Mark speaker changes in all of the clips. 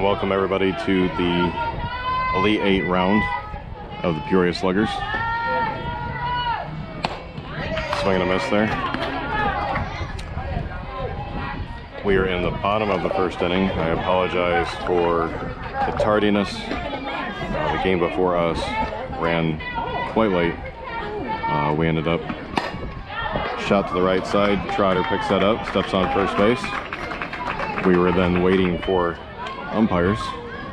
Speaker 1: welcome everybody to the Elite 8 round of the Peoria Sluggers. Swing and a miss there. We are in the bottom of the first inning. I apologize for the tardiness. The game before us ran quite late. We ended up shot to the right side. Trotter picks that up, steps on first base. We were then waiting for umpires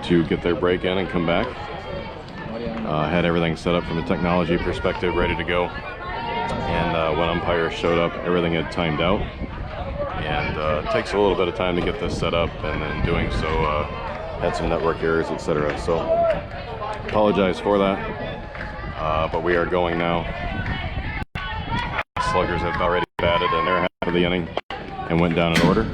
Speaker 1: to get their break in and come back. Had everything set up from a technology perspective, ready to go. And when umpires showed up, everything had timed out. And it takes a little bit of time to get this set up, and in doing so, had some network errors, etc. So, apologize for that. But we are going now. Sluggers have already batted in their half of the inning and went down in order.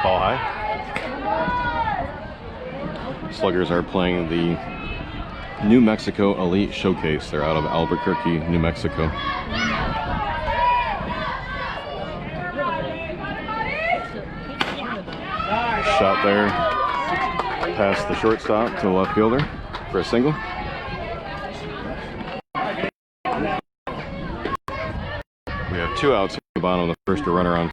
Speaker 1: Ball high. Sluggers are playing the New Mexico Elite Showcase. They're out of Albuquerque, New Mexico. Shot there past the shortstop to the left fielder for a single. We have two outs at the bottom of the first, a runner on.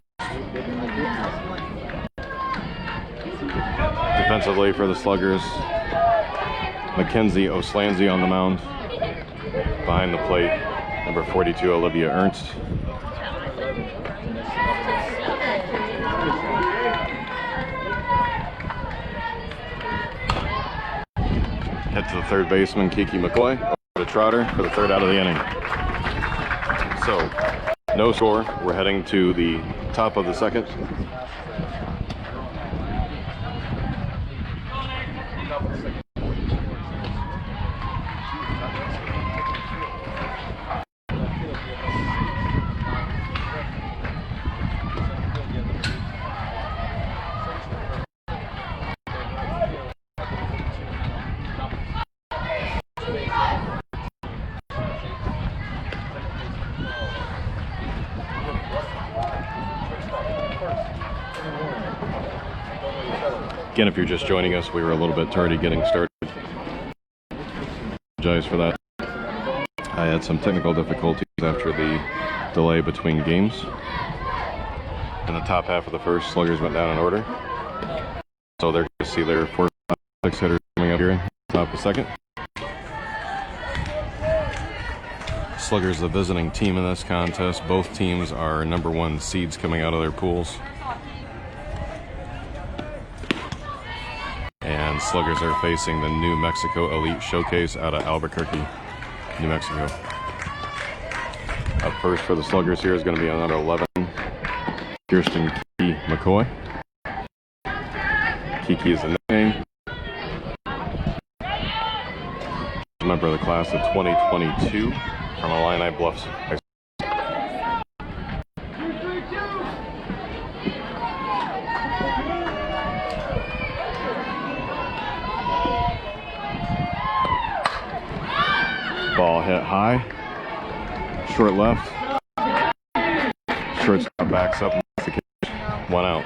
Speaker 1: Defensively for the Sluggers, Mackenzie Oslanzi on the mound. Behind the plate, number 42, Olivia Ernst. Hit to the third baseman, Kiki McCoy, over to Trotter for the third out of the inning. So, no score. We're heading to the top of the second. Again, if you're just joining us, we were a little bit tardy getting started. Apologize for that. I had some technical difficulties after the delay between games. In the top half of the first, Sluggers went down in order. So they're going to see their 4, 5, 6 hitters coming up here in the top of the second. Sluggers, the visiting team in this contest. Both teams are #1 seeds coming out of their pools. And Sluggers are facing the New Mexico Elite Showcase out of Albuquerque, New Mexico. Up first for the Sluggers here is going to be on number 11, Kirsten Kiki McCoy. Kiki is the nickname. Member of the class of 2022 from Illini Bluffs High School. Ball hit high, short left, shortstop backs up, 1 out.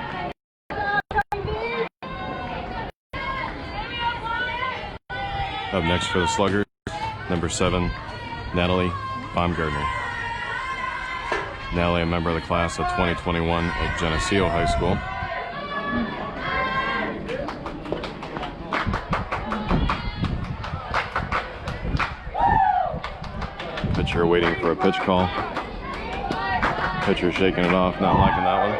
Speaker 1: Up next for the Sluggers, number 7, Natalie Baumgartner. Natalie, a member of the class of 2021 at Geneseo High School. Pitcher waiting for a pitch call. Pitcher shaking it off, not liking that one.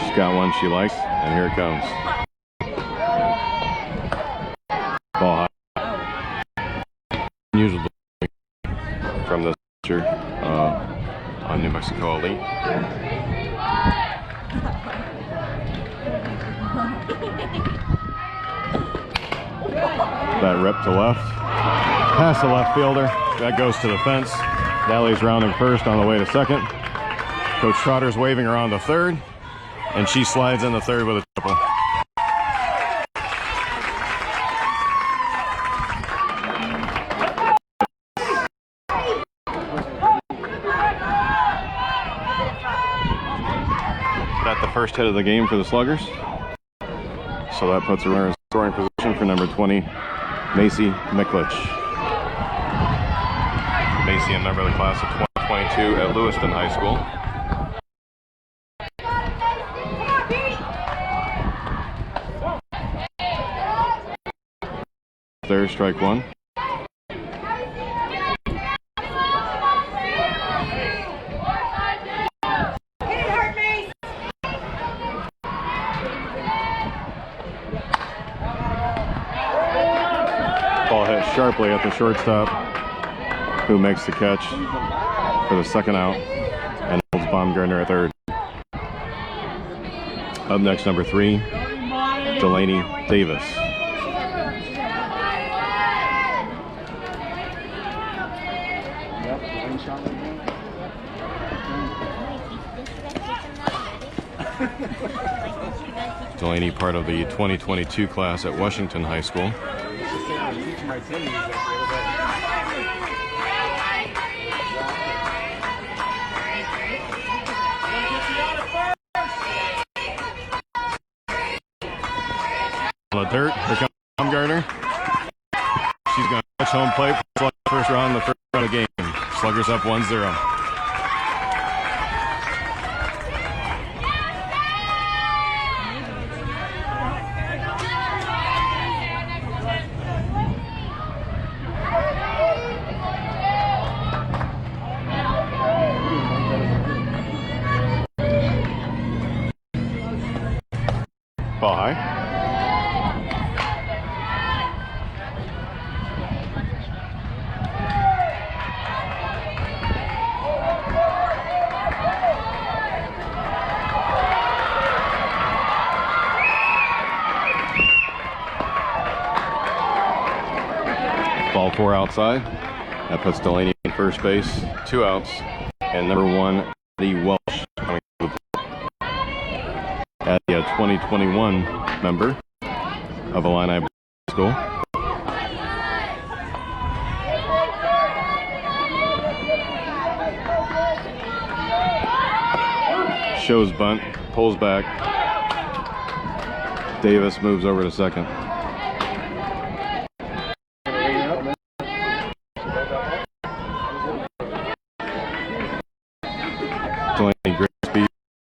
Speaker 1: She's got one she likes, and here it comes. Ball high. Unusual from this pitcher on New Mexico Elite. That rip to left. Past the left fielder. That goes to the fence. Dalley's rounding first on the way to second. Coach Trotter's waving her on to third, and she slides into third with a triple. That's the first hit of the game for the Sluggers. So that puts her in scoring position for number 20, Macy Miklich. Macy, a member of the class of 2022 at Lewiston High School. Third, strike one. Ball hit sharply at the shortstop, who makes the catch for the second out and holds Baumgartner at third. Up next, number 3, Delaney Davis. Delaney, part of the 2022 class at Washington High School. On the dirt, here comes Baumgartner. She's going to touch home plate for the first round, the first round of the game. Sluggers up 1-0. Ball high. Ball 4 outside. That puts Delaney in first base. 2 outs. And number 1, Eddie Welsh, coming to the plate. Eddie, a 2021 member of Illini School. Shows bunt, pulls back. Davis moves over to second. Delaney, great speed,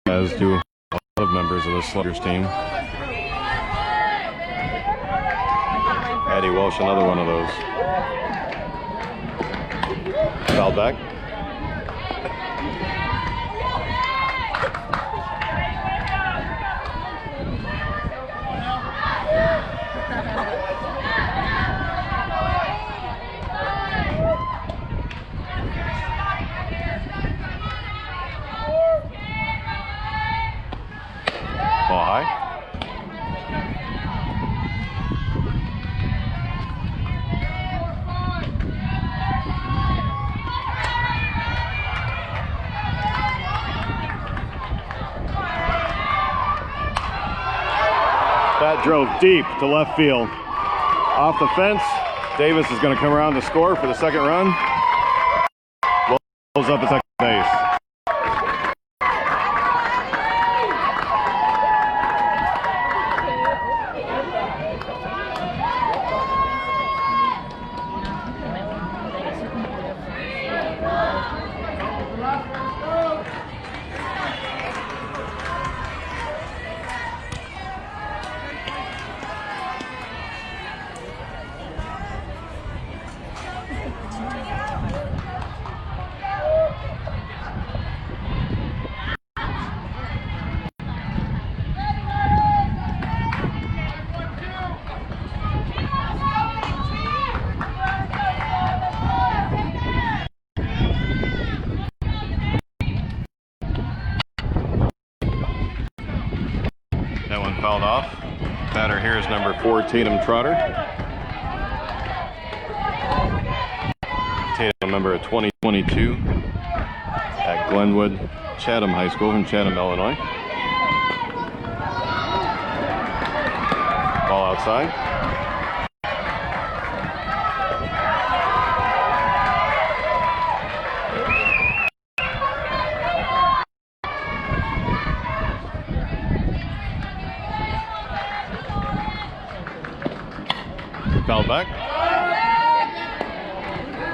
Speaker 1: as do a lot of members of the Sluggers team. Addie Welsh, another one of those. Foul back. Ball high. That drove deep to left field. Off the fence. Davis is going to come around to score for the second run. Rolls up at second base. That one fouled off. Batter here is number 4, Tatum Trotter. Tatum, member of 2022 at Glenwood Chatham High School in Chatham, Illinois. Ball outside. Foul back.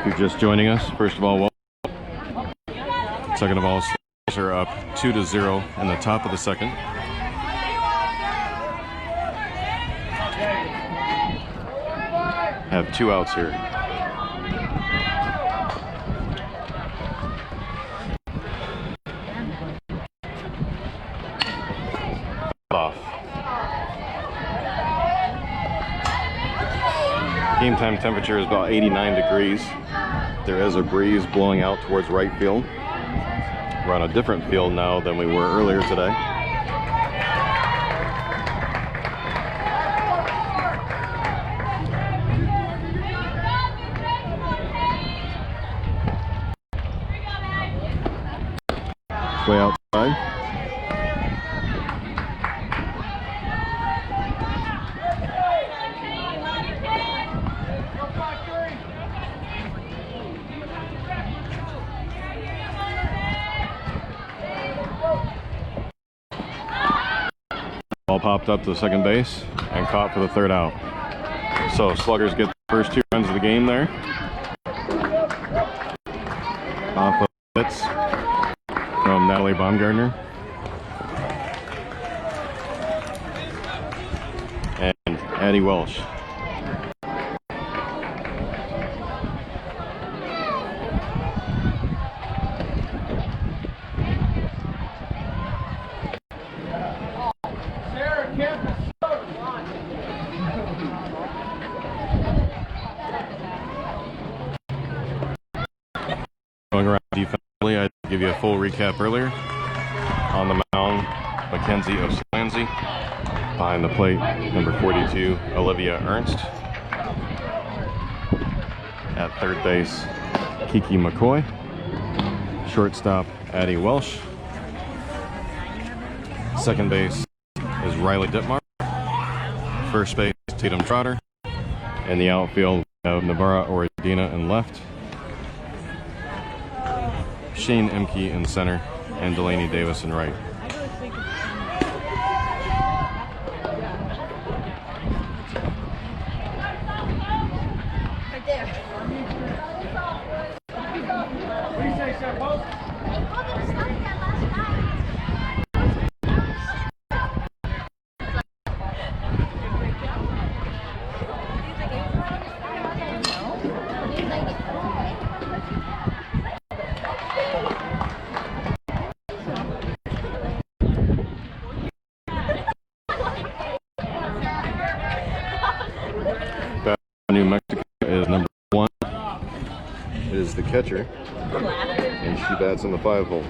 Speaker 1: If you're just joining us, first of all, welcome. Second of all, Sluggers are up 2-0 in the top of the second. Have 2 outs here. Off. Game time temperature is about 89 degrees. There is a breeze blowing out towards right field. We're on a different field now than we were earlier today. Way outside. Ball popped up to the second base and caught for the third out. So Sluggers get the first 2 runs of the game there. Off of hits from Natalie Baumgartner. And Addie Welsh. Going around defensively, I give you a full recap earlier. On the mound, Mackenzie Oslanzi. Behind the plate, number 42, Olivia Ernst. At third base, Kiki McCoy. Shortstop, Addie Welsh. Second base is Riley Dittmar. First base, Tatum Trotter. In the outfield, we have Navarra Oradina in left. Shane Emke in center, and Delaney Davis in right. New Mexico is number 1. It is the catcher, and she bats in the 5 hole.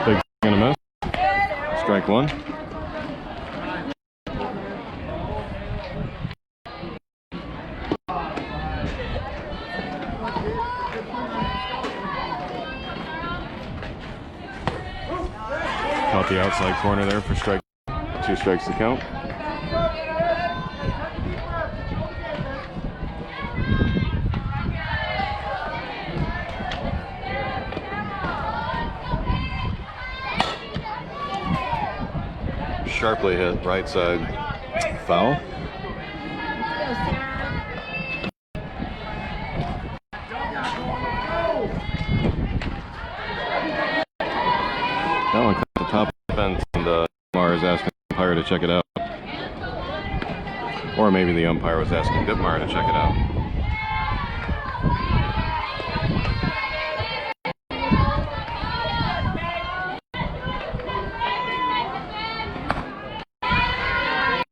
Speaker 1: Big and a miss. Strike 1. Caught the outside corner there for strike. 2 strikes to count. Sharply hit right side, foul. That one caught the top of the fence, and Dittmar is asking the umpire to check it out. Or maybe the umpire was asking Dittmar to check it out.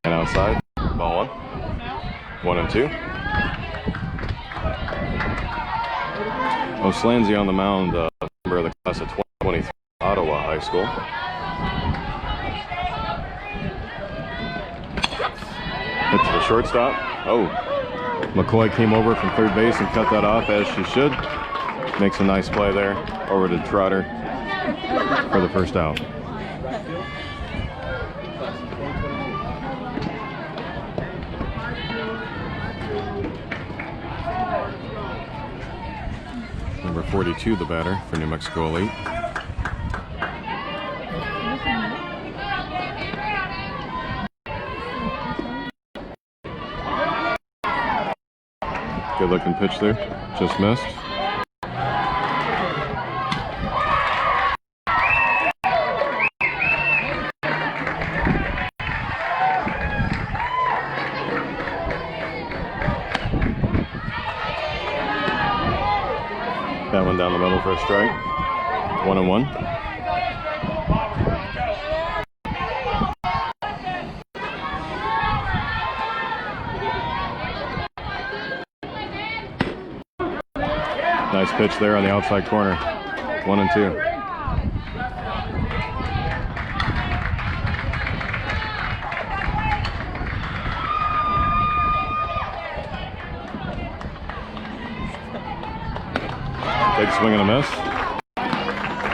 Speaker 1: And outside, ball 1. 1 and 2. O'Slanzi on the mound, member of the class of 2023, Ottawa High School. Hit to the shortstop. Oh, McCoy came over from third base and cut that off as she should. Makes a nice play there. Over to Trotter for the first out. Number 42, the batter for New Mexico Elite. Good looking pitch there, just missed. That one down the middle for a strike. 1-1. Nice pitch there on the outside corner. 1-2. Big swing and a miss.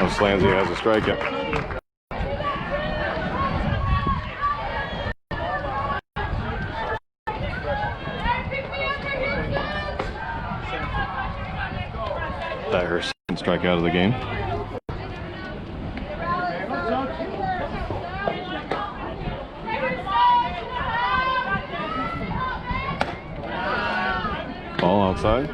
Speaker 1: O'Slanzi has a strikeout. That her second strikeout of the game. Ball outside.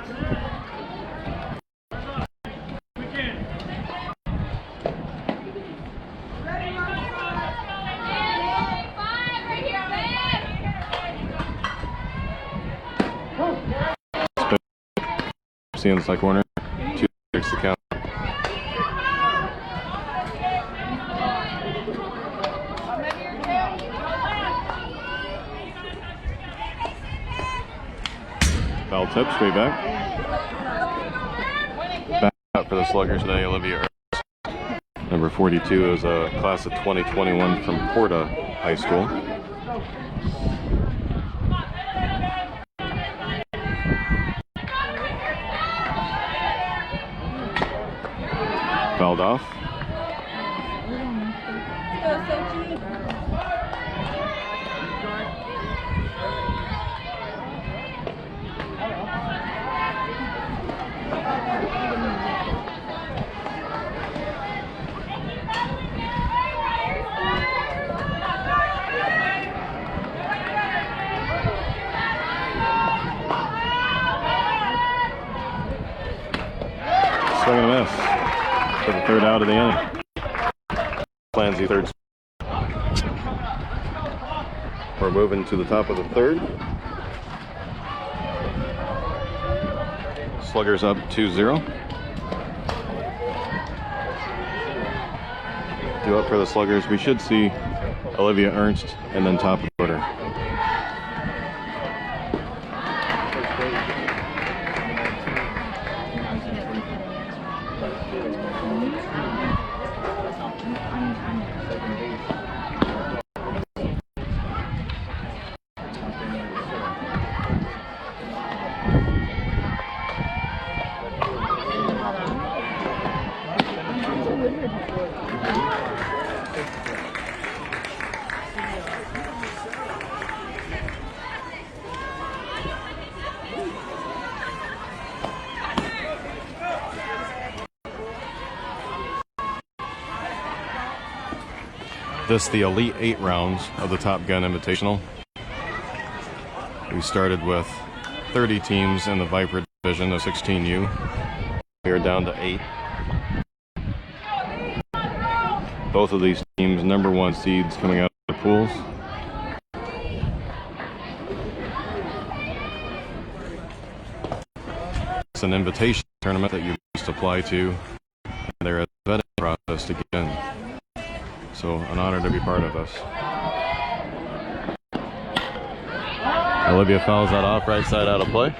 Speaker 1: See inside corner. 2-6 the count. Foul tip, straight back. Back out for the Sluggers today, Olivia Ernst. Number 42 is a class of 2021 from Peoria High School. Fouled off. Swing and a miss. For the third out of the inning. O'Slanzi third. We're moving to the top of the third. Sluggers up 2-0. Due up for the Sluggers, we should see Olivia Ernst and then top of the order. This the Elite 8 rounds of the Top Gun Invitational. We started with 30 teams in the Viper division of 16U. We are down to 8. Both of these teams #1 seeds coming out of the pools. It's an invitation tournament that you must apply to, and there is a vetting process to get in. So an honor to be part of this. Olivia fouls that off, right side out of play.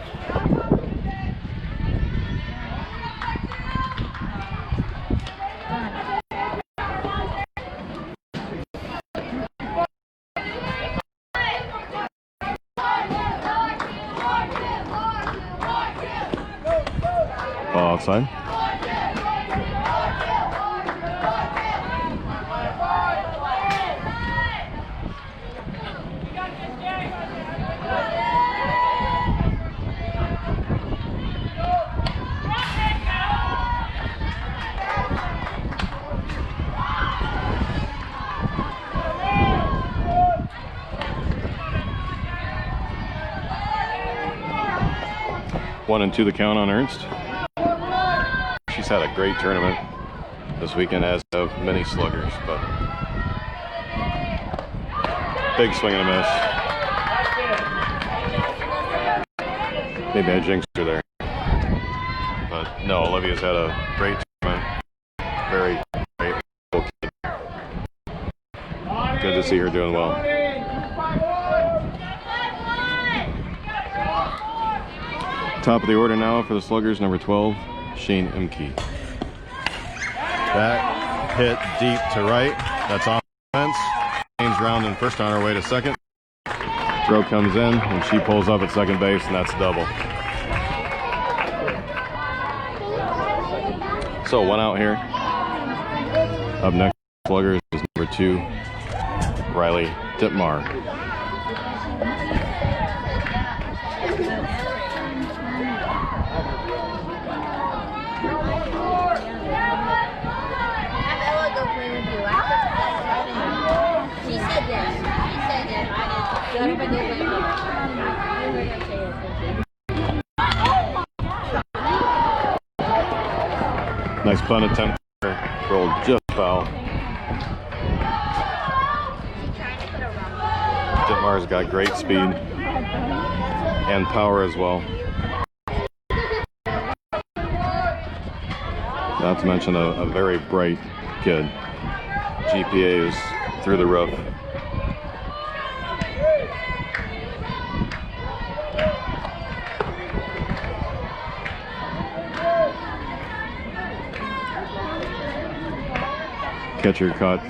Speaker 1: outside. One and two the count on Ernst. She's had a great tournament this weekend, as have many sluggers, but big swing and a miss. Maybe I jinxed her there. But no, Olivia's had a great tournament. Very great kid. Good to see her doing well. Top of the order now for the Sluggers, number 12, Shane Imke. That hit deep to right. That's offense. Shane's rounding first on her way to second. Throw comes in, and she pulls up at second base, and that's double. So one out here. Up next, Sluggers is number 2, Riley Dittmar. Nice punt attempt there. Rolled just foul. Dittmar's got great speed and power as well. Not to mention a very bright kid. GPA is through the roof. Catcher caught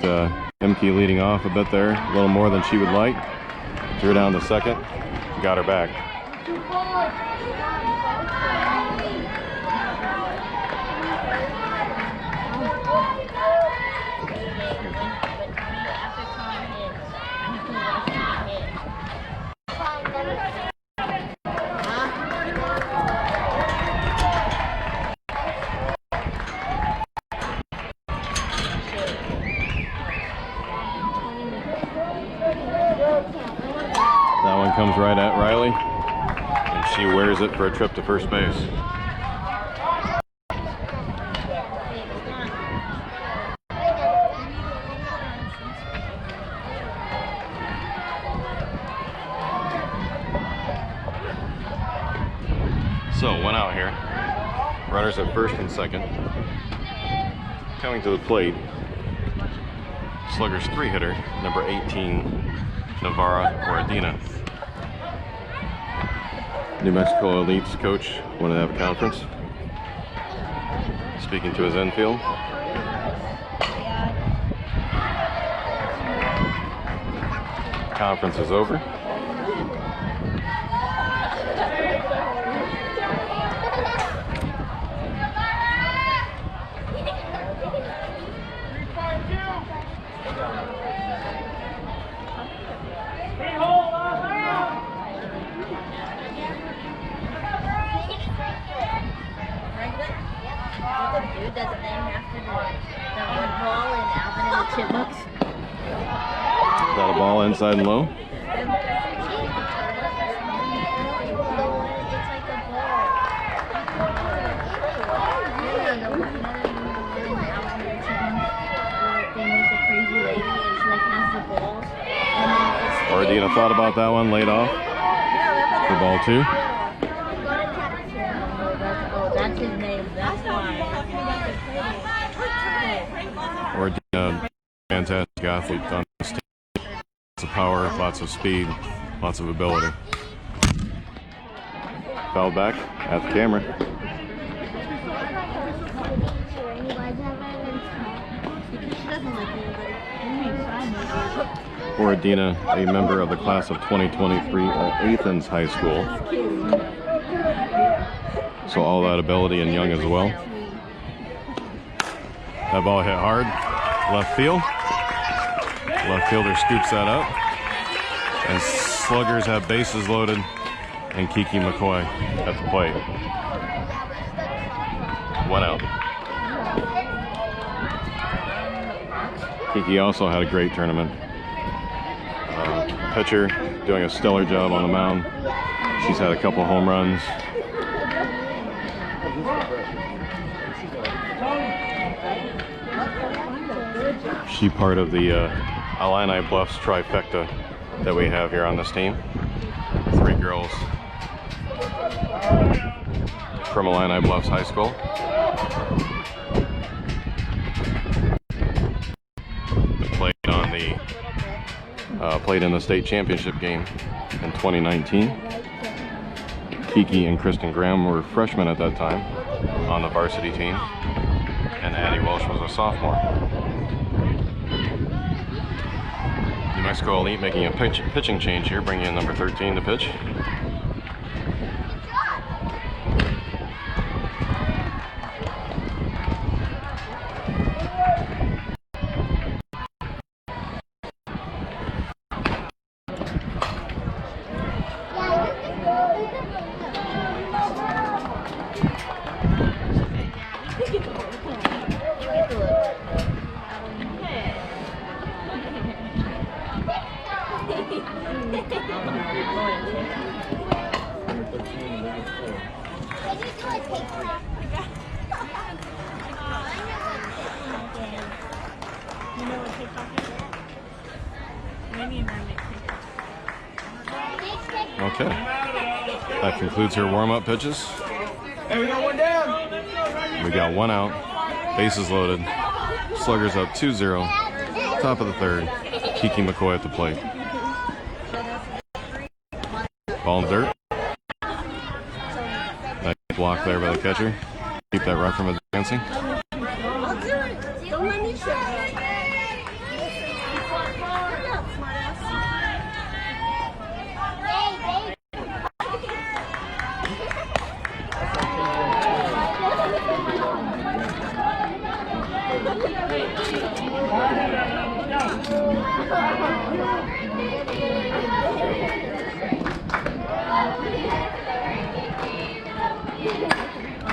Speaker 1: Imke leading off a bit there, a little more than she would like. Threw down to second, got her back. That one comes right at Riley, and she wears it for a trip to first base. So one out here. Runners at first and second. Coming to the plate, Sluggers 3-hitter, number 18, Navarra Oradina. New Mexico Elites coach wanted to have a conference. Speaking to his infield. Conference is over.
Speaker 2: Does the name after the wood ball in Alvin and the Chipmunks?
Speaker 1: Is that a ball inside and low?
Speaker 2: It's like a ball. They make the crazy lady and she like has the balls.
Speaker 1: Oradina thought about that one, laid off for ball 2.
Speaker 2: Oh, that's his name. That's why.
Speaker 1: Oradina, fantastic athlete on this team. Lots of power, lots of speed, lots of ability. Fouled back at the camera. Oradina, a member of the class of 2023 at Athens High School. So all that ability in young as well. That ball hit hard, left field. Left fielder scoops that up. And Sluggers have bases loaded and Kiki McCoy at the plate. 1 out. Kiki also had a great tournament. Pitcher doing a stellar job on the mound. She's had a couple home runs. She part of the Illini Bluffs trifecta that we have here on this team. 3 girls from Illini Bluffs High School. Played in the state championship game in 2019. Kiki and Kristen Graham were freshmen at that time on the varsity team, and Addie Welsh was a sophomore. New Mexico Elite making a pitching change here, bringing in number 13 to pitch. Okay, that concludes her warm-up pitches.
Speaker 3: And we got 1 down.
Speaker 1: We got 1 out, bases loaded, Sluggers up 2-0, top of the 3rd, Kiki McCoy at the plate. Ball in dirt. Nice block there by the catcher. Keep that run from advancing.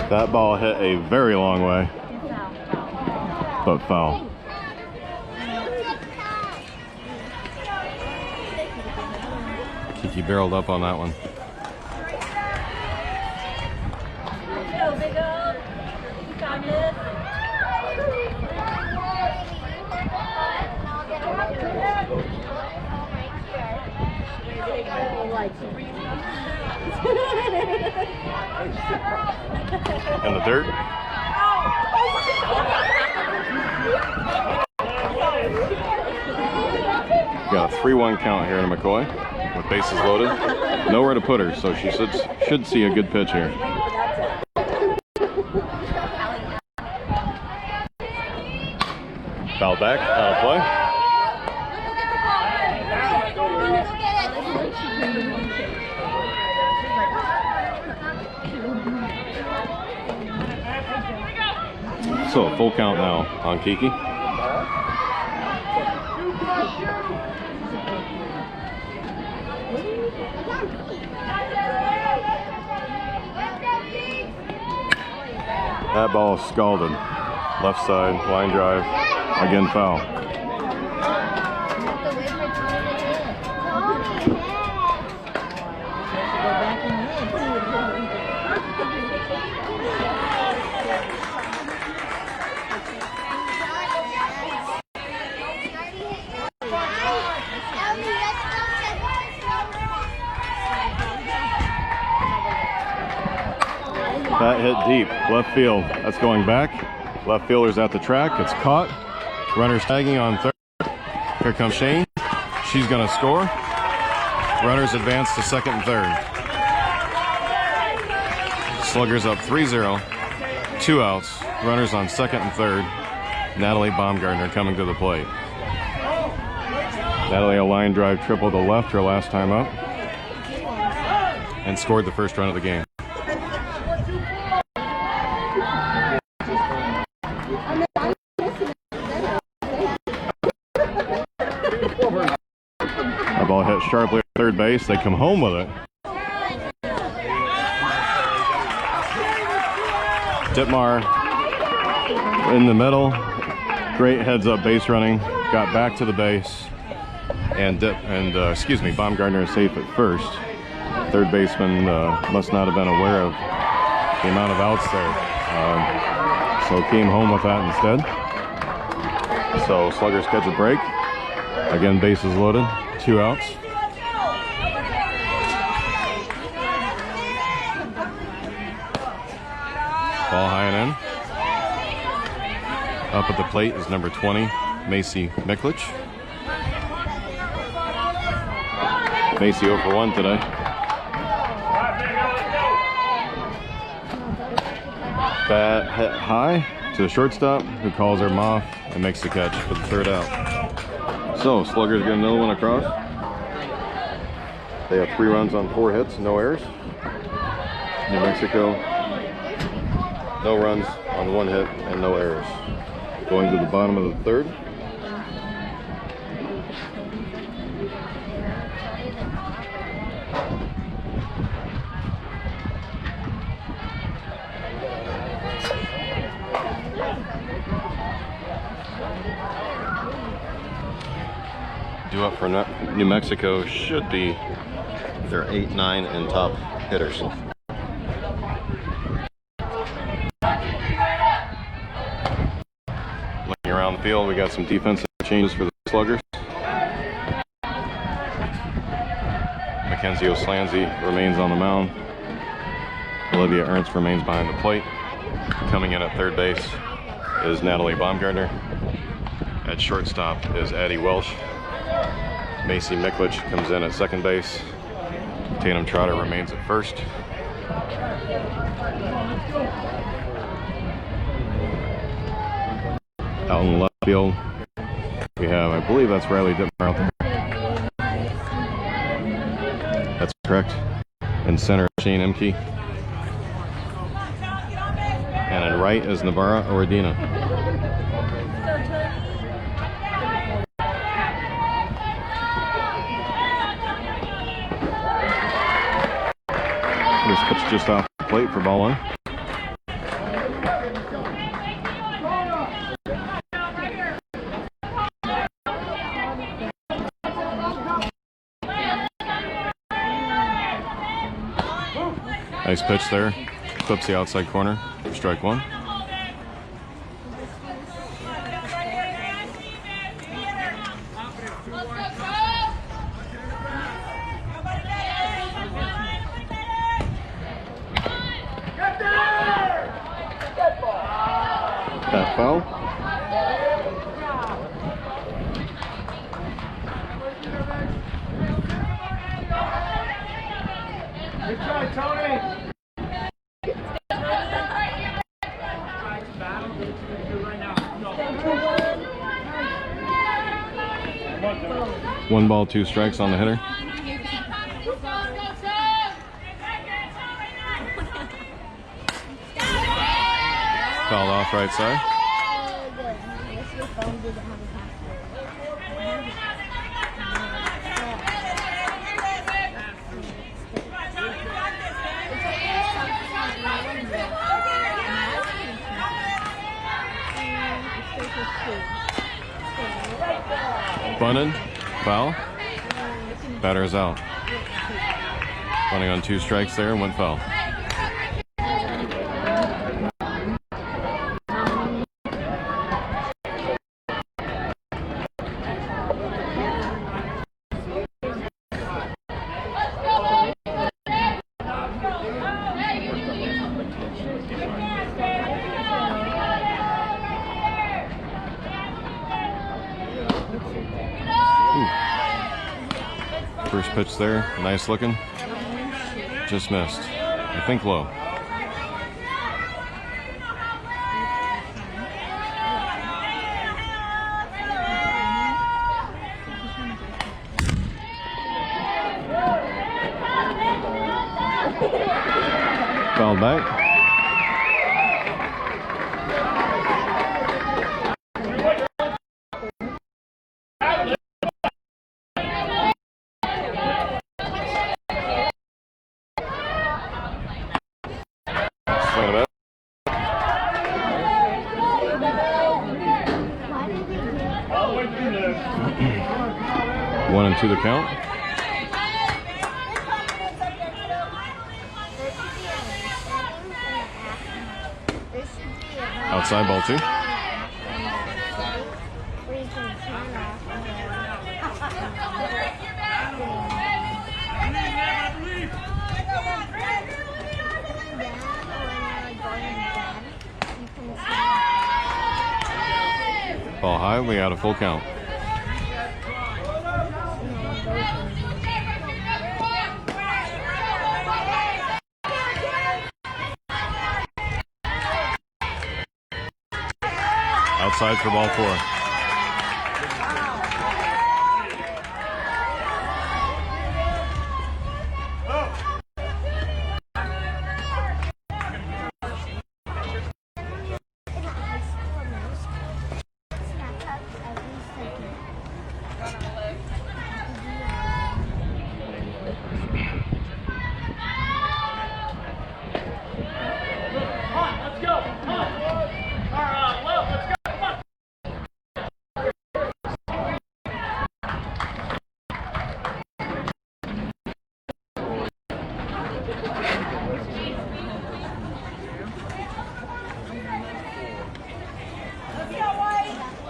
Speaker 1: That ball hit a very long way, but foul. Kiki barreled up on that one. In the dirt. Got a 3-1 count here to McCoy with bases loaded. Nowhere to put her, so she should see a good pitch here. Foul back, out of play. So a full count now on Kiki. That ball is scalded. Left side, line drive, again foul. That hit deep, left field. That's going back. Left fielder's at the track. It's caught. Runner's tagging on 3rd. Here comes Shane. She's going to score. Runners advance to 2nd and 3rd. Sluggers up 3-0. 2 outs. Runners on 2nd and 3rd. Natalie Baumgartner coming to the plate. Natalie, a line drive triple to left her last time up, and scored the first run of the game. sharply at third base. They come home with it. Dittmar in the middle. Great heads-up base running. Got back to the base. And Baumgartner is safe at first. Third baseman must not have been aware of the amount of outs there. So came home with that instead. So Sluggers catch a break. Again, bases loaded. 2 outs. Ball high and in. Up at the plate is number 20, Macy Miklich. Macy 0 for 1 today. Bat hit high to the shortstop, who calls her off and makes the catch for the 3rd out. So Sluggers get another one across. They have 3 runs on 4 hits, no errors. New Mexico, no runs on 1 hit and no errors. Going to the bottom of the 3rd. Due up for New Mexico should be their 8, 9, and top hitters. Looking around the field, we got some defensive changes for the Sluggers. Mackenzie O'Slanzy remains on the mound. Olivia Ernst remains behind the plate. Coming in at third base is Natalie Baumgartner. At shortstop is Addie Welsh. Macy Miklich comes in at second base. Tatum Trotter remains at first. Out in the left field, we have, I believe that's Riley Dittmar out there. That's correct. In center, Shane Emke. And in right is Navarra Ordina. First pitch just off the plate for ball 1. Nice pitch there. Clips the outside corner for strike 1. That foul.
Speaker 3: Good try, Tony.
Speaker 1: One ball, 2 strikes on the hitter. Fouled off right side. Bunted, foul. Batter is out. Running on 2 strikes there and went foul. First pitch there, nice looking. Just missed. I think low. Fouled back. 1-2 the count. Outside ball 2. Ball high, we got a full count. Outside for ball 4.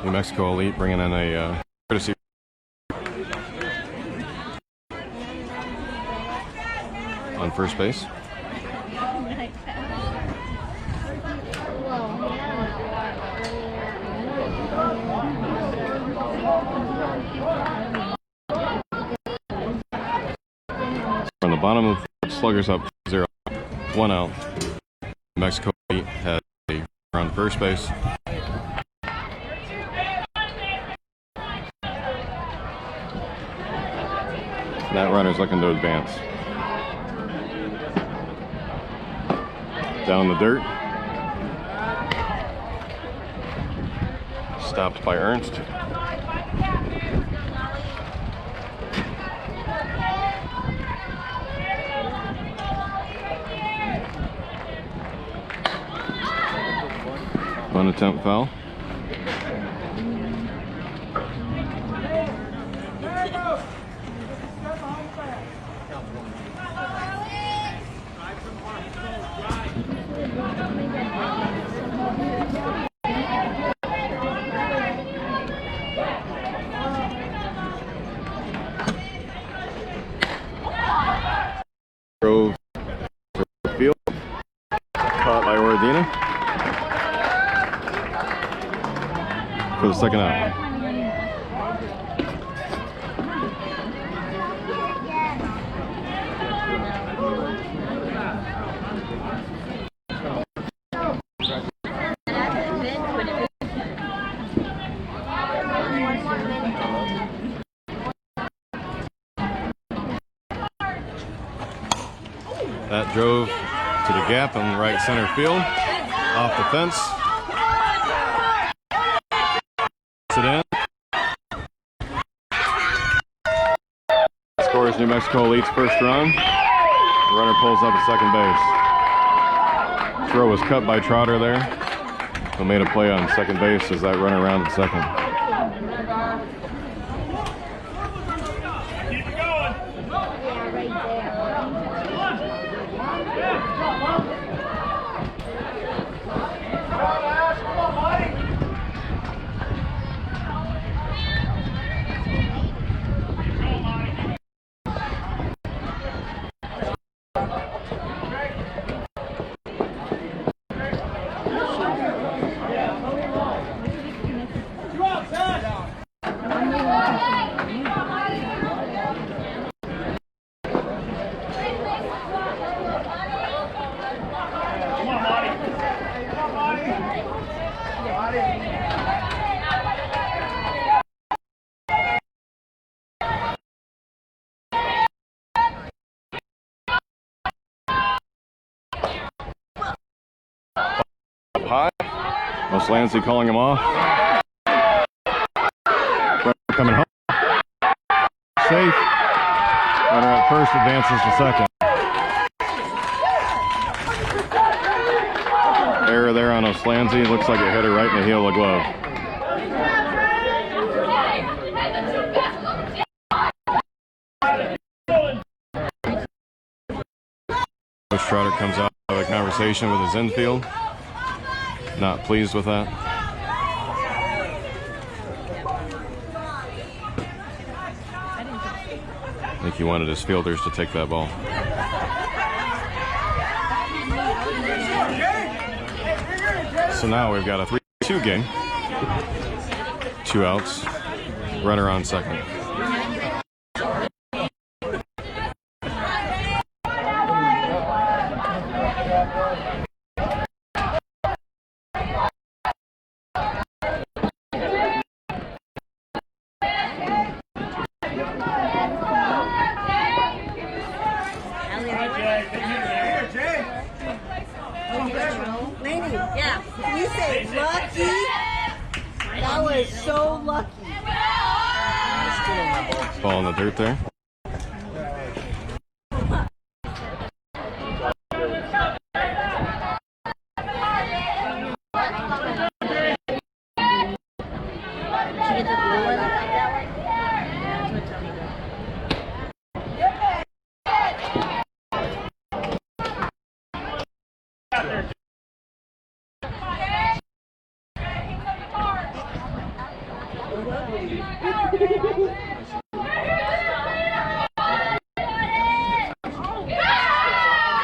Speaker 1: New Mexico Elite bringing in a courtesy on first base. From the bottom of the Sluggers up 0, 1 out. New Mexico Elite had a runner on first base. That runner's looking to advance. Down in the dirt. Stopped by Ernst. Fun attempt foul. Drove for the field, caught by Oradina for the second out. That drove to the gap in right center field, off the fence. It in. Scores New Mexico Elite's first run. The runner pulls up at second base. Throw was cut by Trotter there, who made a play on second base as that runner rounded second. High. Lansing calling him off. Coming home. Safe. Runner at first advances to second. Error there on Oslansky. Looks like it hit her right in the heel of the glove. Coach Trotter comes out of a conversation with his infield. Not pleased with that. I think he wanted his fielders to take that ball. So now we've got a 3-2 game. 2 outs. Runner on second.
Speaker 4: Yeah. Can you say lucky? That was so lucky.
Speaker 1: Ball in the dirt there.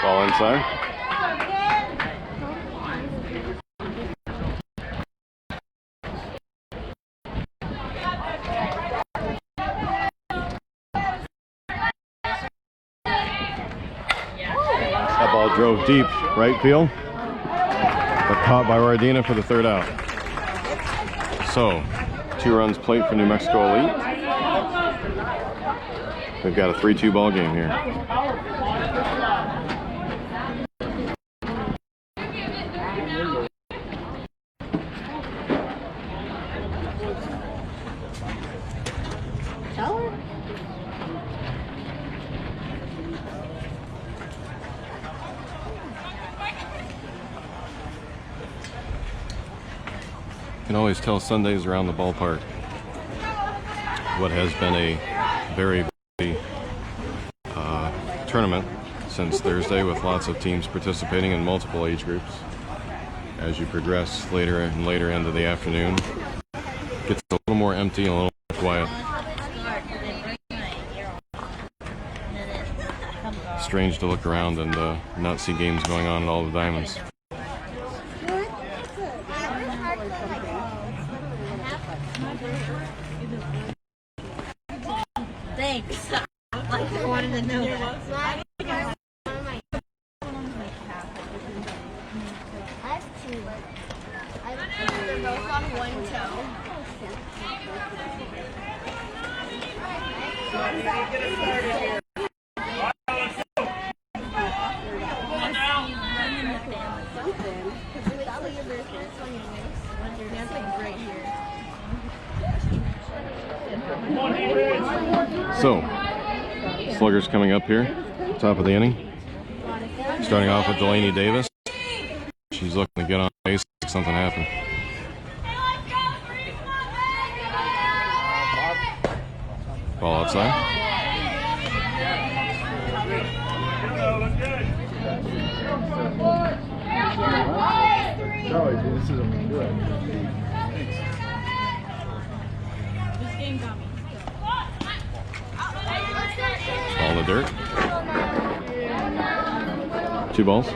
Speaker 1: Ball inside. That ball drove deep, right field, but caught by Wardina for the 3rd out. So, 2 runs plate for New Mexico Elite. We've got a 3-2 ball game here. You can always tell Sundays around the ballpark what has been a very tournament since Thursday, with lots of teams participating in multiple age groups. As you progress later and later into the afternoon, it gets a little more empty and a little more quiet. Strange to look around and not see games going on at all the diamonds.
Speaker 4: Thanks. I wanted to know that.
Speaker 2: They're both on one toe.
Speaker 1: So, Sluggers coming up here, top of the inning. Starting off with Delaney Davis. She's looking to get on base if something happened. Ball outside.
Speaker 3: This is good.
Speaker 1: Ball in the dirt. 2 balls.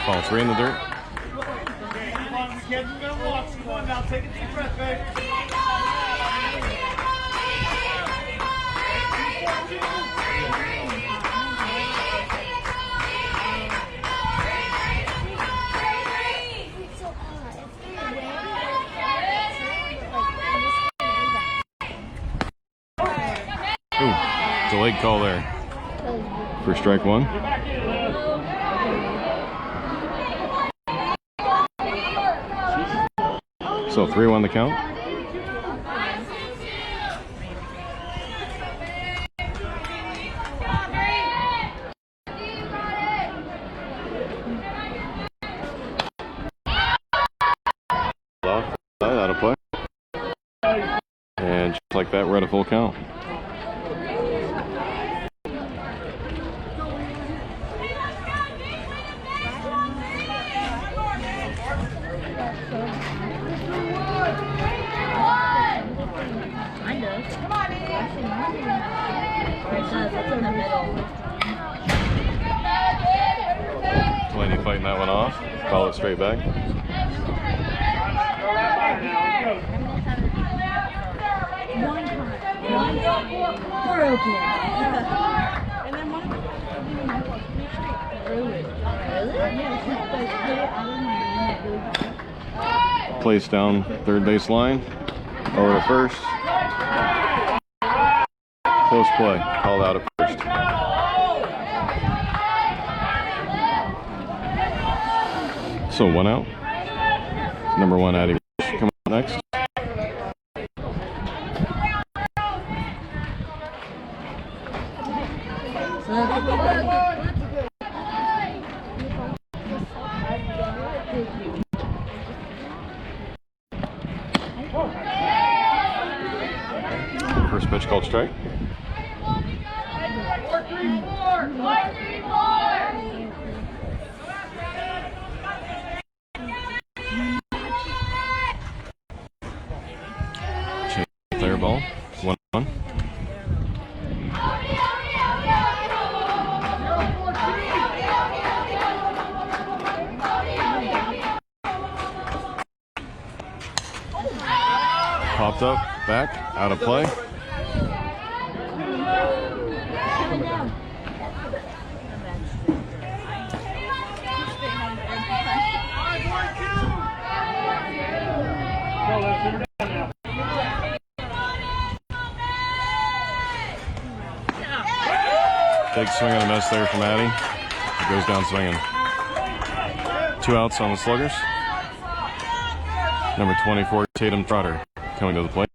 Speaker 1: Ball 3 in the dirt.
Speaker 3: Come on, kid, we're gonna walk. Come on now, take a deep breath, babe.
Speaker 1: Ooh, delayed call there for strike 1. So 3-1 the count. like that, we're at a full count.
Speaker 2: Mine does. Come on, it does. It's in the middle.
Speaker 1: Delaney fighting that one off. Call it straight back.
Speaker 2: We're okay.
Speaker 1: Place down third base line. Over to first. Close play. Called out at first. So 1 out. Number 1 Addie coming up next. First pitch called strike. Change player ball. 1-1. Popped up, back, out of play. Big swing and a miss there from Addie. It goes down swinging. 2 outs on the Sluggers. Number 24, Tatum Trotter, coming to the plate.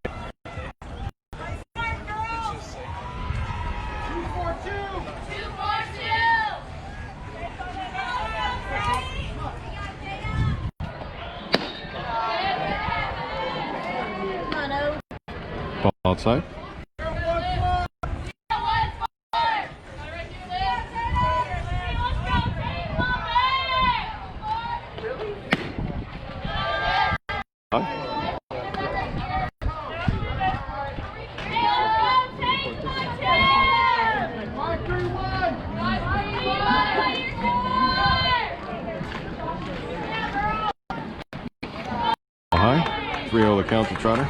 Speaker 1: Ball outside. High. 3-0 the count to Trotter.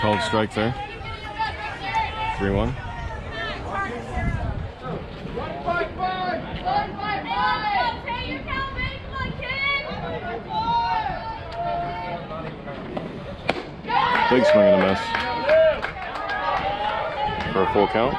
Speaker 1: Called strike there. 3-1. Big swing and a miss for a full count.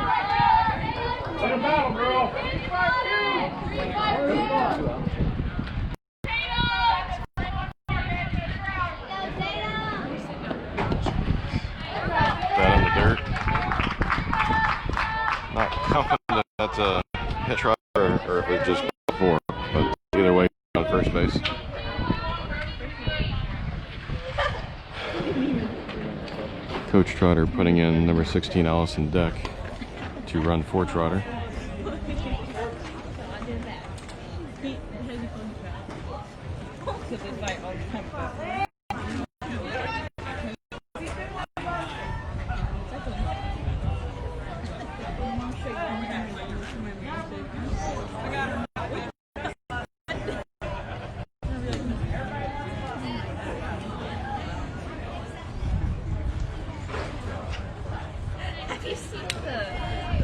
Speaker 1: That in the dirt. Not confident if that's a hit Trotter or if it's just before, but either way on first base. Coach Trotter putting in number 16 Allison Deck to run for Trotter.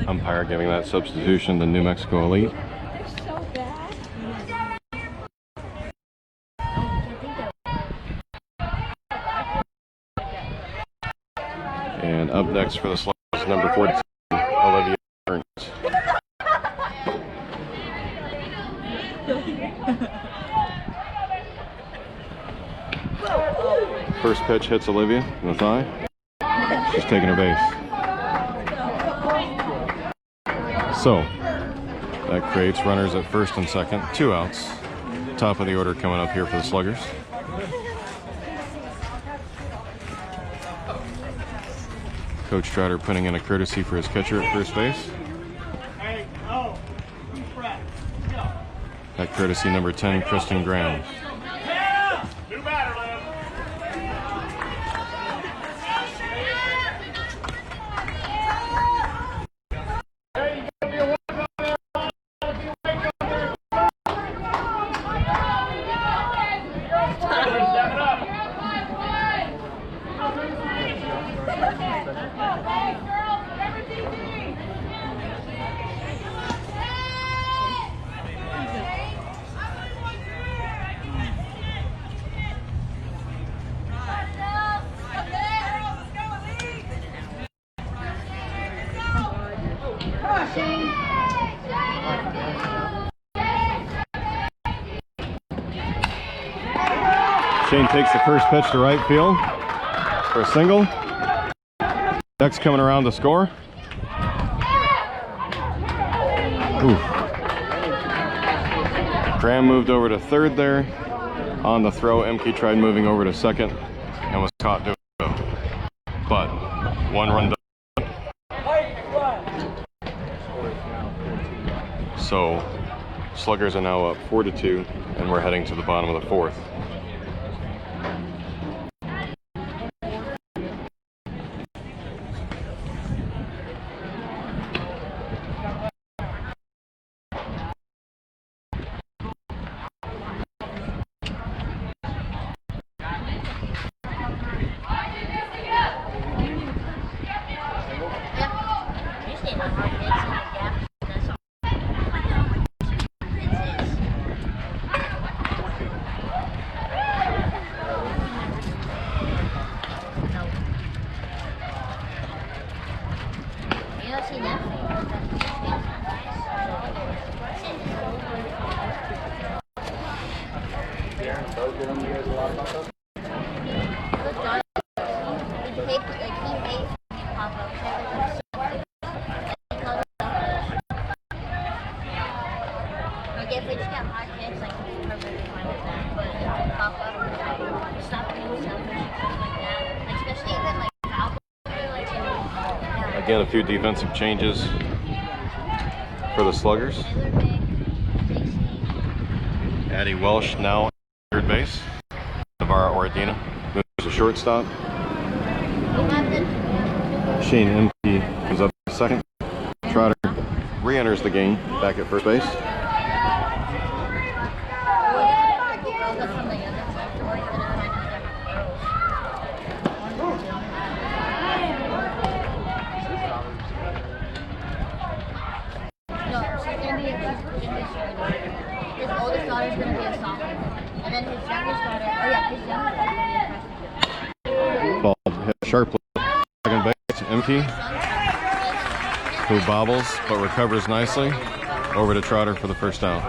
Speaker 1: Umpire giving that substitution to New Mexico Elite. And up next for the Sluggers, number 14, Olivia Burns. First pitch hits Olivia in the thigh. taking her base. So that creates runners at first and second, 2 outs. Top of the order coming up here for the Sluggers. Coach Trotter putting in a courtesy for his catcher at first base.
Speaker 3: Hey, go. Brett, let's go.
Speaker 1: That courtesy number 10, Kristen Graham.
Speaker 3: New batter, Liv.
Speaker 1: Shane takes the first pitch to right field for a single. Next coming around to score. Ooh. Graham moved over to third there. On the throw, Emke tried moving over to second and was caught doing so. But 1 run done. So Sluggers are now up 4-2, and we're heading to the bottom of the 4th. Again, a few defensive changes for the Sluggers. Addie Welsh now at third base. Navarra Ordina moves to shortstop. Shane Emke comes up second. Trotter re-enters the game back at first base.
Speaker 2: His oldest daughter's going to be a sophomore. And then his youngest daughter, his youngest daughter will be a freshman.
Speaker 1: Ball hit sharply. Second base, Emke, who bobbles but recovers nicely. Over to Trotter for the first out.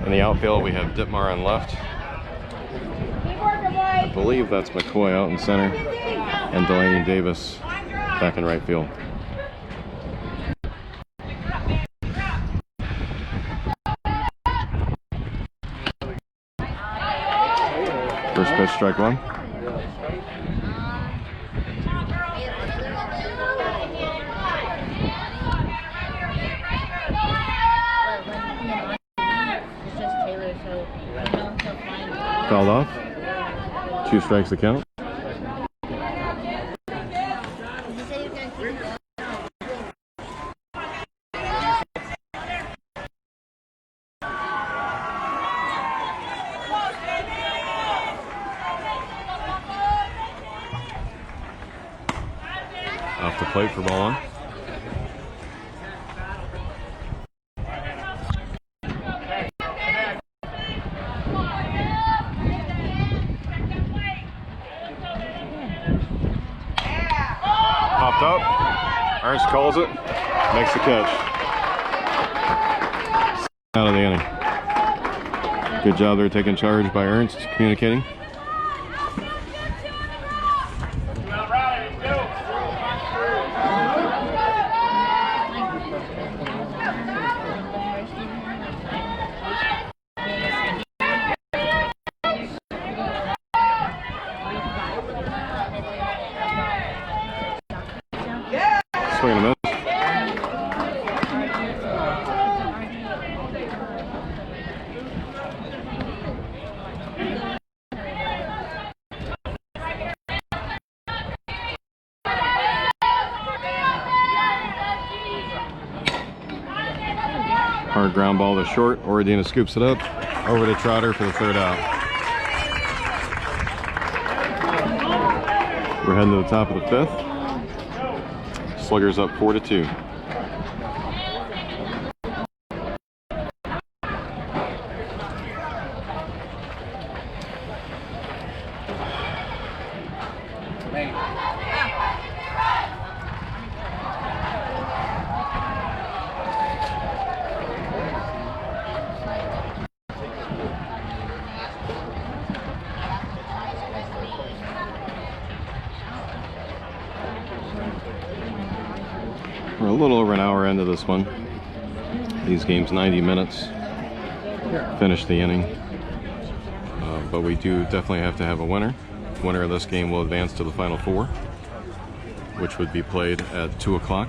Speaker 1: In the outfield, we have Ditmar on left. I believe that's McCoy out in center. And Delaney Davis back in right field. First pitch, strike 1. Fouled off. 2 strikes to count. Off the plate for ball 1. Popped up. Ernst calls it. Makes the catch. Out of the inning. Good job there taking charge by Ernst, communicating. Swing and a miss. Hard ground ball to short. Oradina scoops it up. Over to Trotter for the third out. We're heading to the top of the fifth. Sluggers up 4-2. We're a little over an hour into this one. These games 90 minutes. Finish the inning. But we do definitely have to have a winner. Winner of this game will advance to the Final Four, which would be played at 2 o'clock.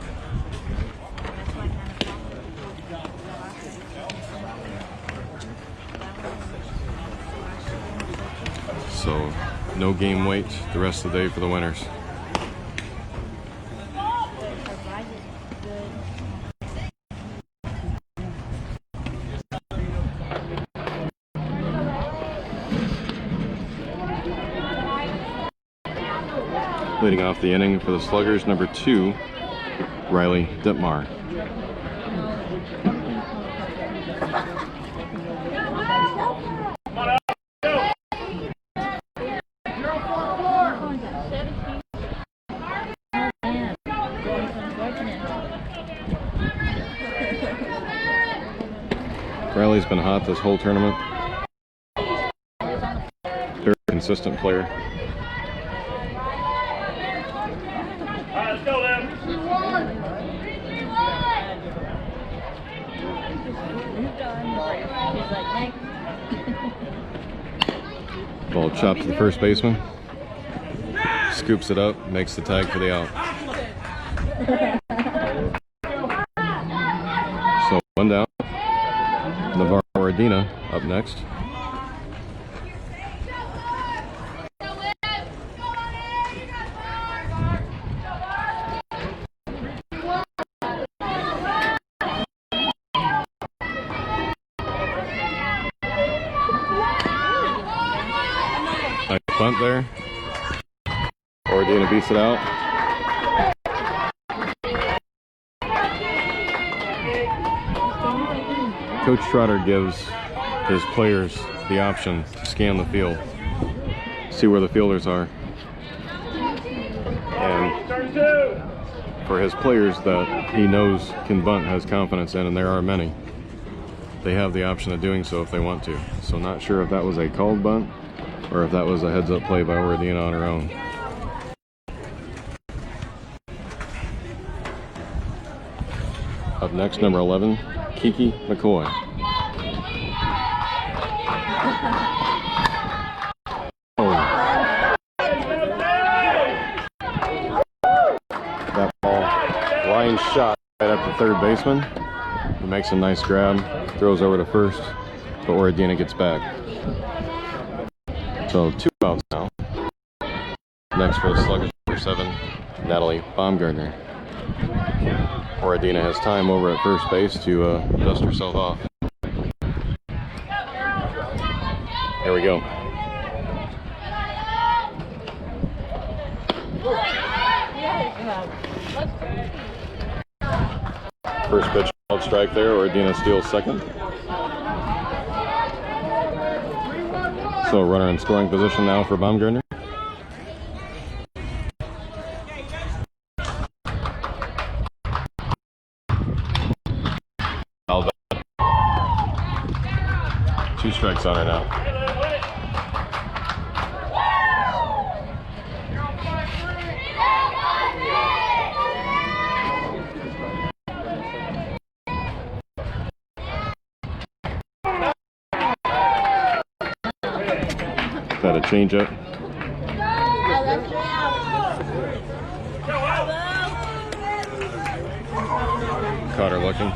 Speaker 1: So no game wait the rest of the day for the winners. Leading off the inning for the Sluggers, number 2, Riley Ditmar. Riley's been hot this whole tournament. Very consistent player. Ball chopped to the first baseman. Scoops it up, makes the tag for the out. So 1 down. Navarro Oradina up next. Nice bunt there. Oradina beats it out. Coach Trotter gives his players the option to scan the field, see where the fielders are. And for his players that he knows can bunt, has confidence in, and there are many, they have the option of doing so if they want to. So not sure if that was a called bunt or if that was a heads-up play by Oradina on her own. Up next, number 11, Kiki McCoy. Oh. That ball, line shot right up the third baseman. He makes a nice grab, throws over to first, but Oradina gets back. So 2 outs now. Next for the Sluggers, number 7, Natalie Baumgartner. Oradina has time over at first base to dust herself off. Here we go. First pitch, called strike there. Oradina steals second. So runner in scoring position now for Baumgartner. Two strikes. brakes on her now. Got a change up. Caught her looking.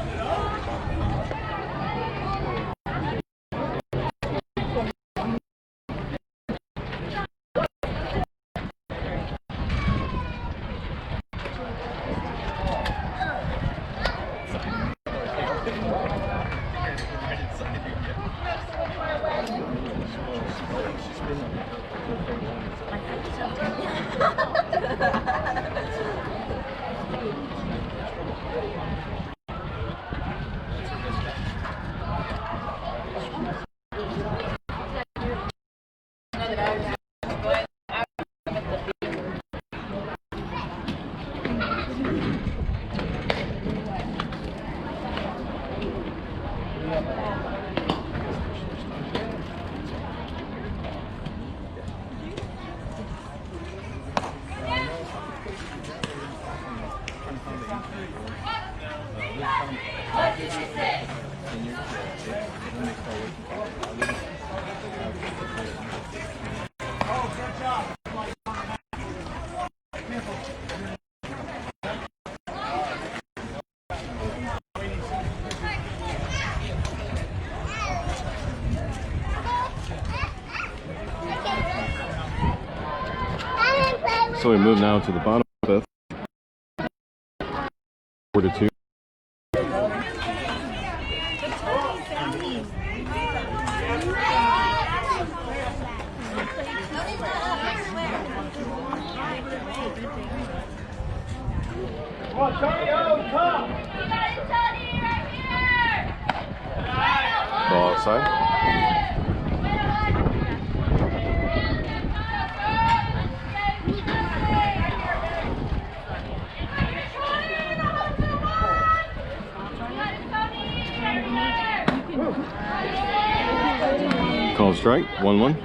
Speaker 1: So we move now to the bottom of the fifth. 4-2. Ball outside. Call strike, 1-1.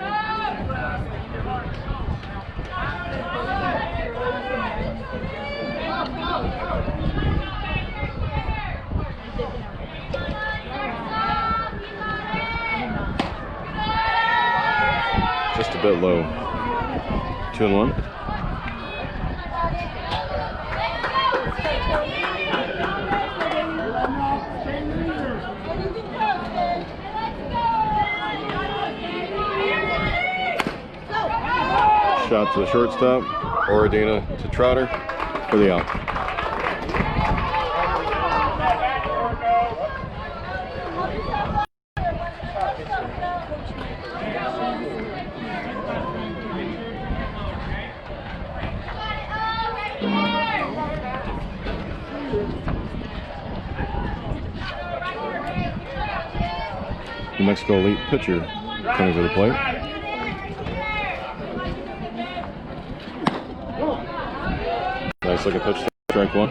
Speaker 1: Just a bit low. 2-1. Shot to the shortstop, Oradina to Trotter for the out. New Mexico elite pitcher coming to the plate. Nice looking pitch, strike 1.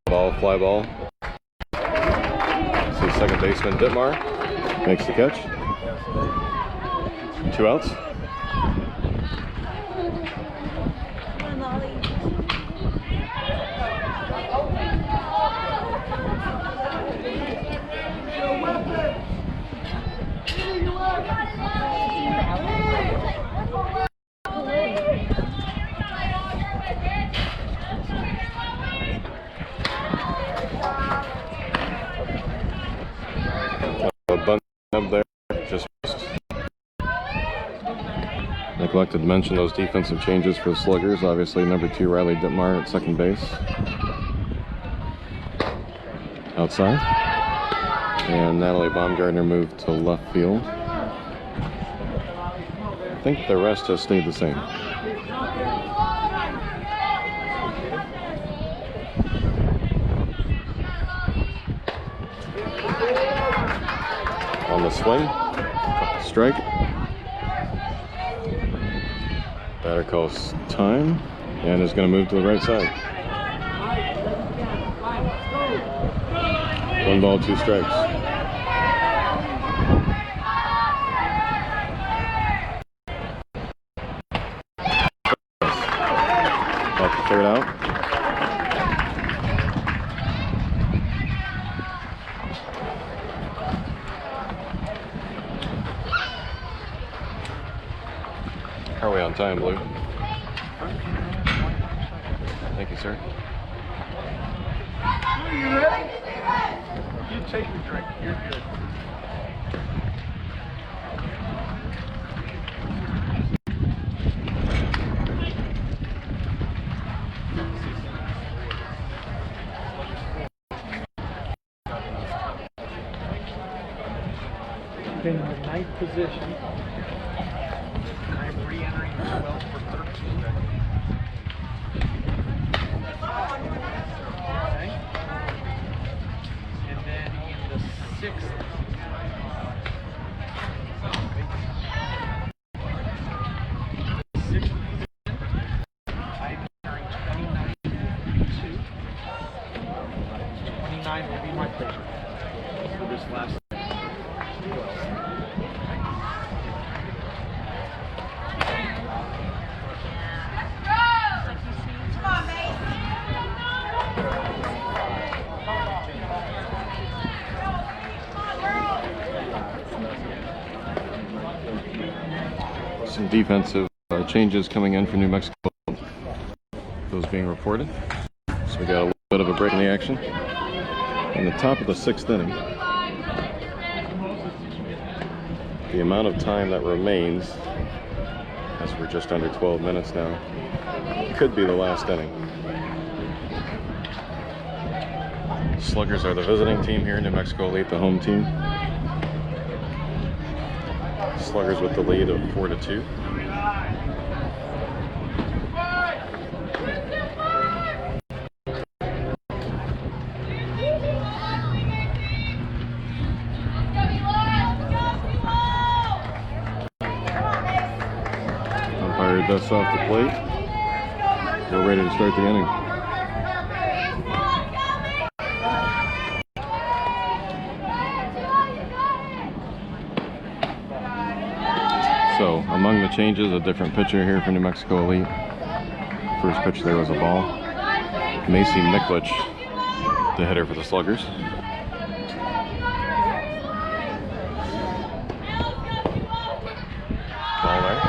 Speaker 1: Ball, fly ball. See second baseman Dittmar makes the catch. 2 outs. A bunt up there, just missed. Neglected to mention those defensive changes for the Sluggers. Obviously, number 2 Riley Dittmar at second base. Outside. And Natalie Baumgartner moved to left field. I think the rest has stayed the same. On the swing, strike. Batter calls time and is going to move to the right side. 1 ball, 2 strikes. About the 3rd out. How are we on time, Blue? Thank you, sir.
Speaker 3: Are you ready? You take your drink. You're good. In the 9th position. I'm re-entering the 12 for 13 seconds. Okay. And then in the 6th. I'm entering 29.2. 29 will be my pressure for this last.
Speaker 1: Some defensive changes coming in for New Mexico. Those being reported. So we got a little bit of a break in the action. In the top of the 6th inning, the amount of time that remains, as we're just under 12 minutes now, could be the last inning. Sluggers are the visiting team here. New Mexico Elite, the home team. Sluggers with the lead of 4-2. Umpire dusts off the plate. We're ready to start the inning. So, among the changes, a different pitcher here for New Mexico Elite. First pitch there was a ball. Macy Miklich, the hitter for the Sluggers. Ball there.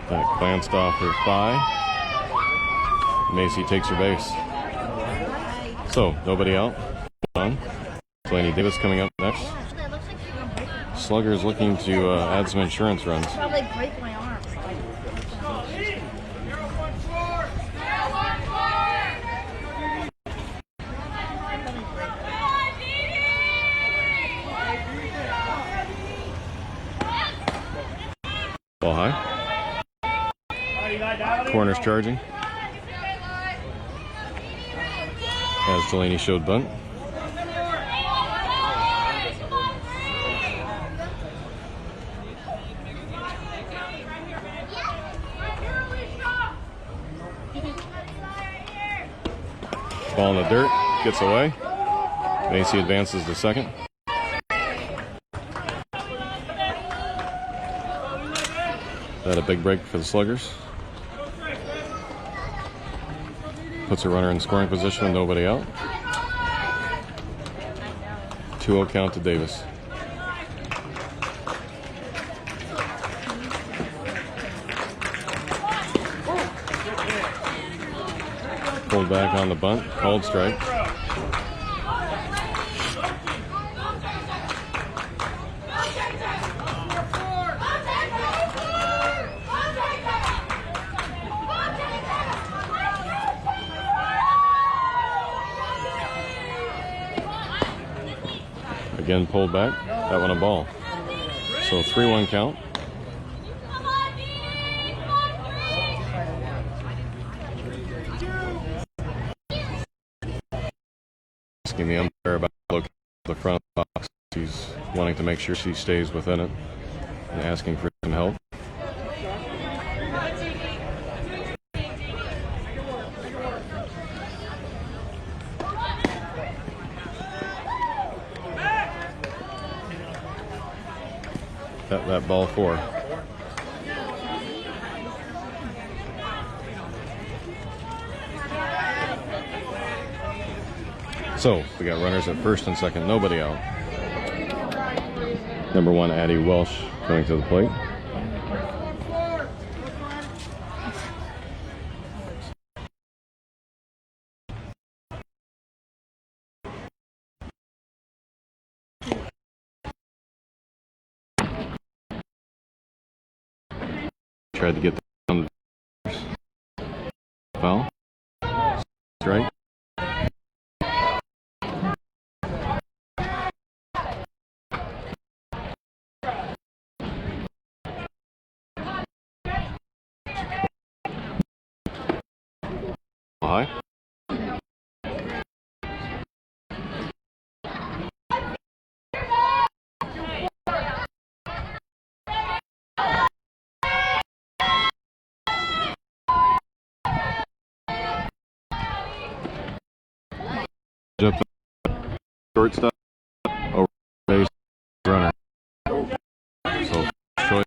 Speaker 1: That glanced off her thigh. Macy takes her base. So, nobody out. On. Delaney Davis coming up next. Sluggers looking to add some insurance runs.
Speaker 2: Probably break my arm.
Speaker 1: Ball high. Corners charging. As Delaney showed bunt. Ball in the dirt, gets away. Macy advances to second. That a big break for the Sluggers. Puts a runner in scoring position with nobody out. 2-0 count to Davis. Pulled back on the bunt, called strike. Again pulled back, that one a ball. So 3-1 count. Asking the umpire about looking at the front of the box. He's wanting to make sure she stays within it and asking for some help. That ball 4. So we got runners at first and second, nobody out. Number 1, Addie Welsh coming to the plate. Tried to get the foul. Strike. High. Up shortstop over base runner. So choice.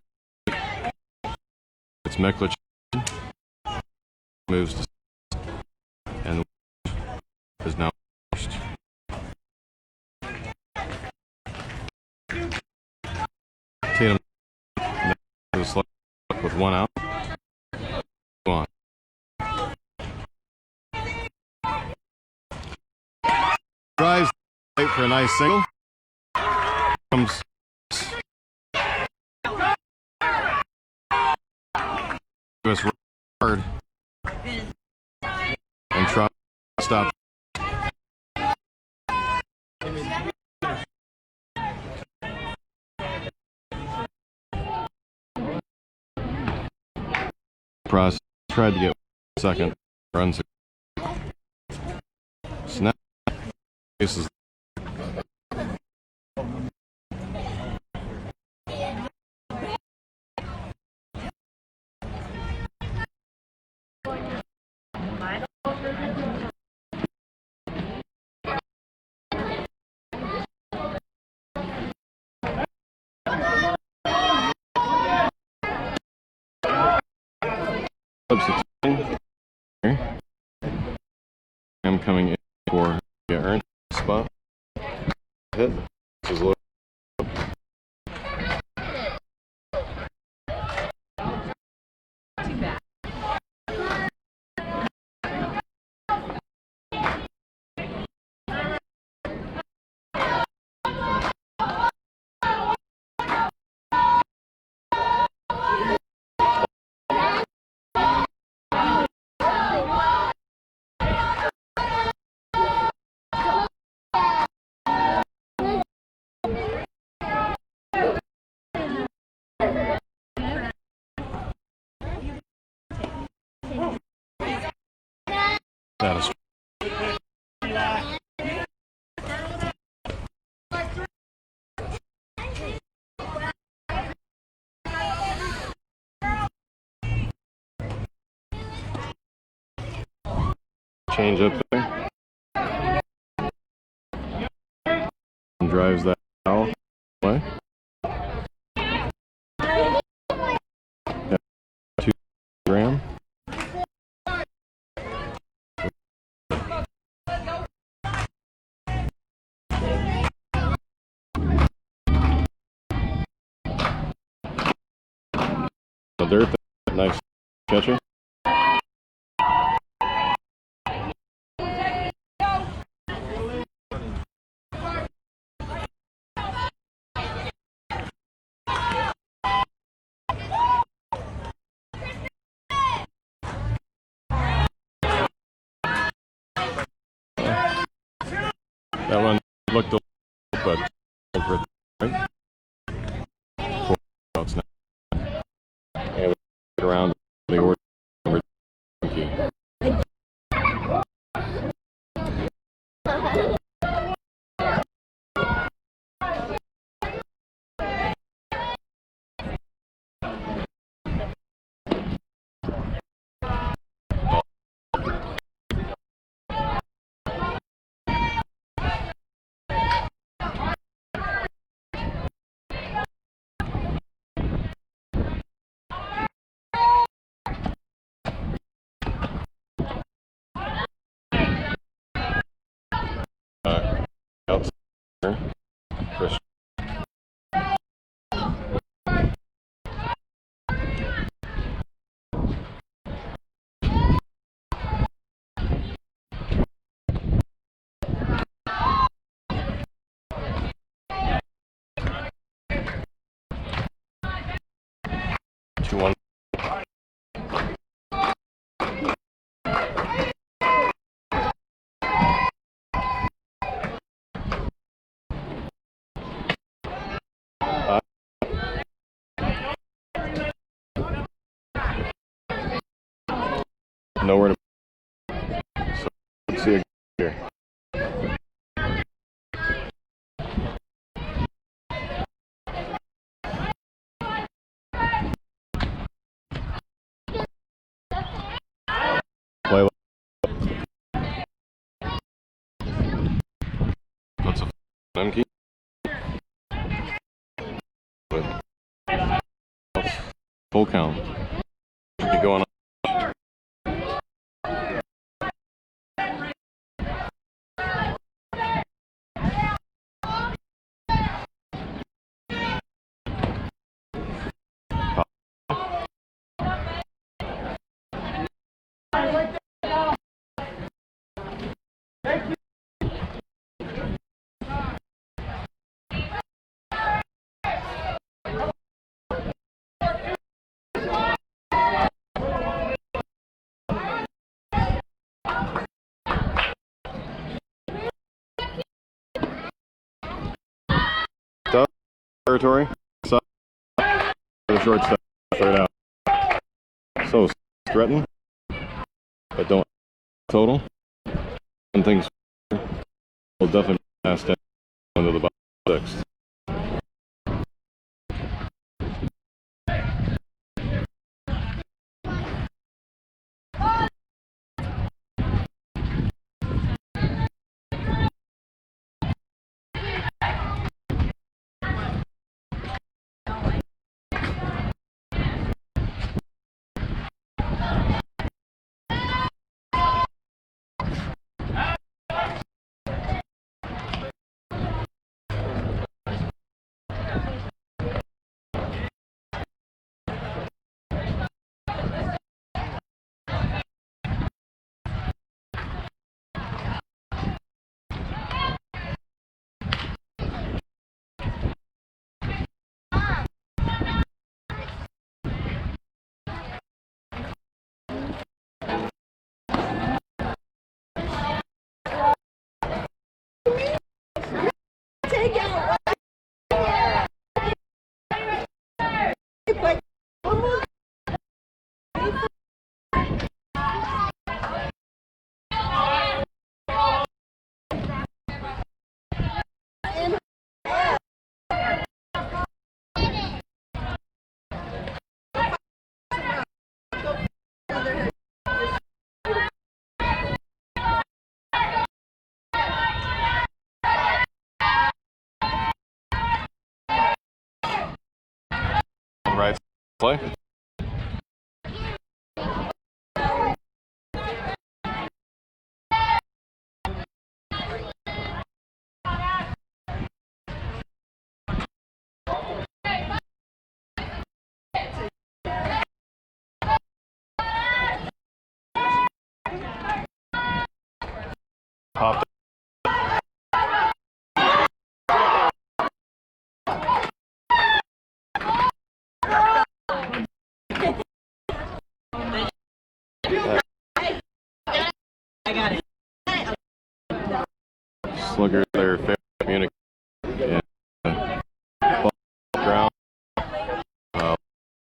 Speaker 1: It's Meklich moves to and is now first. Tatum with 1 out. Go on. Drives for a nice single. Comes us hard and try to stop. Process tried to get second runs. Snap. Bases. Substituting. I'm coming in for the earned spot. Hit. This is low. That is change up there and drives that foul away. Yeah, 2 Graham. Dirt, nice catcher. That one looked a little, but over right. around the order key. Outside. Chris. Two one. Nowhere to. So let's see here. Play. That's a M key. Full count. Should be going on. Territory, side, the short step, third out. So threaten, but don't total. And things will definitely pass down into the bottom six. Right play. Popped.
Speaker 4: I got it.
Speaker 1: Sluggers are fair communication. Yeah. Ground.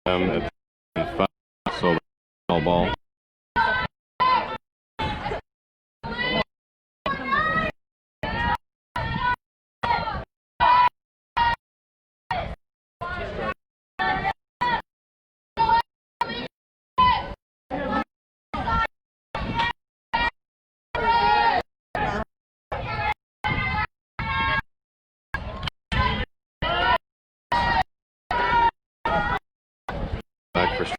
Speaker 1: At 5 ball. Back for back.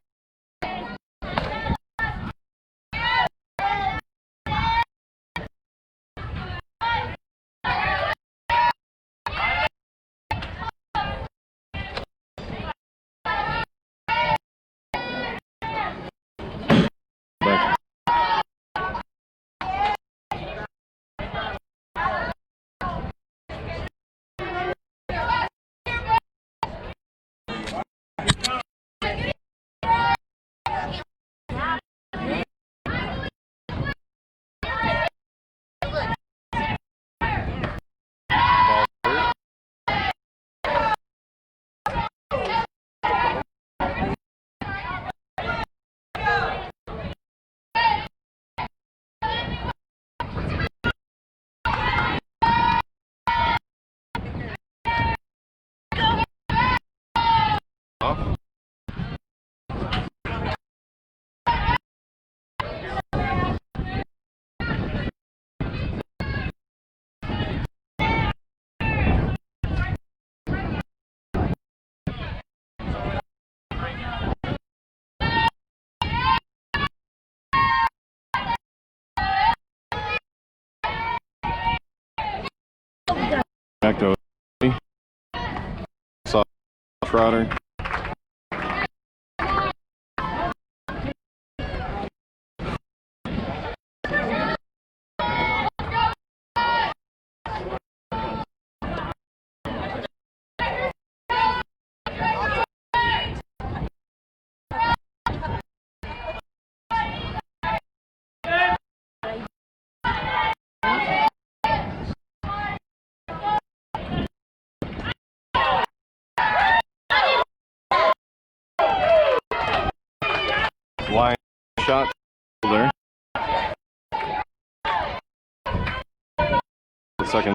Speaker 1: Off. Back to Trotter. Line shot there. The second.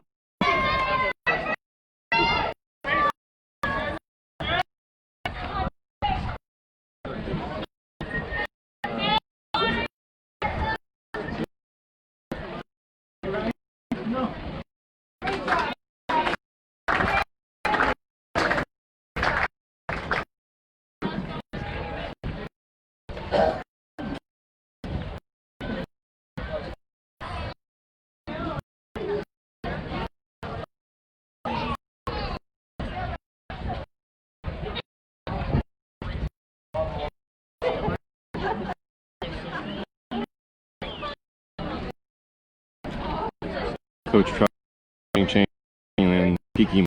Speaker 1: Coach trying change and peaky.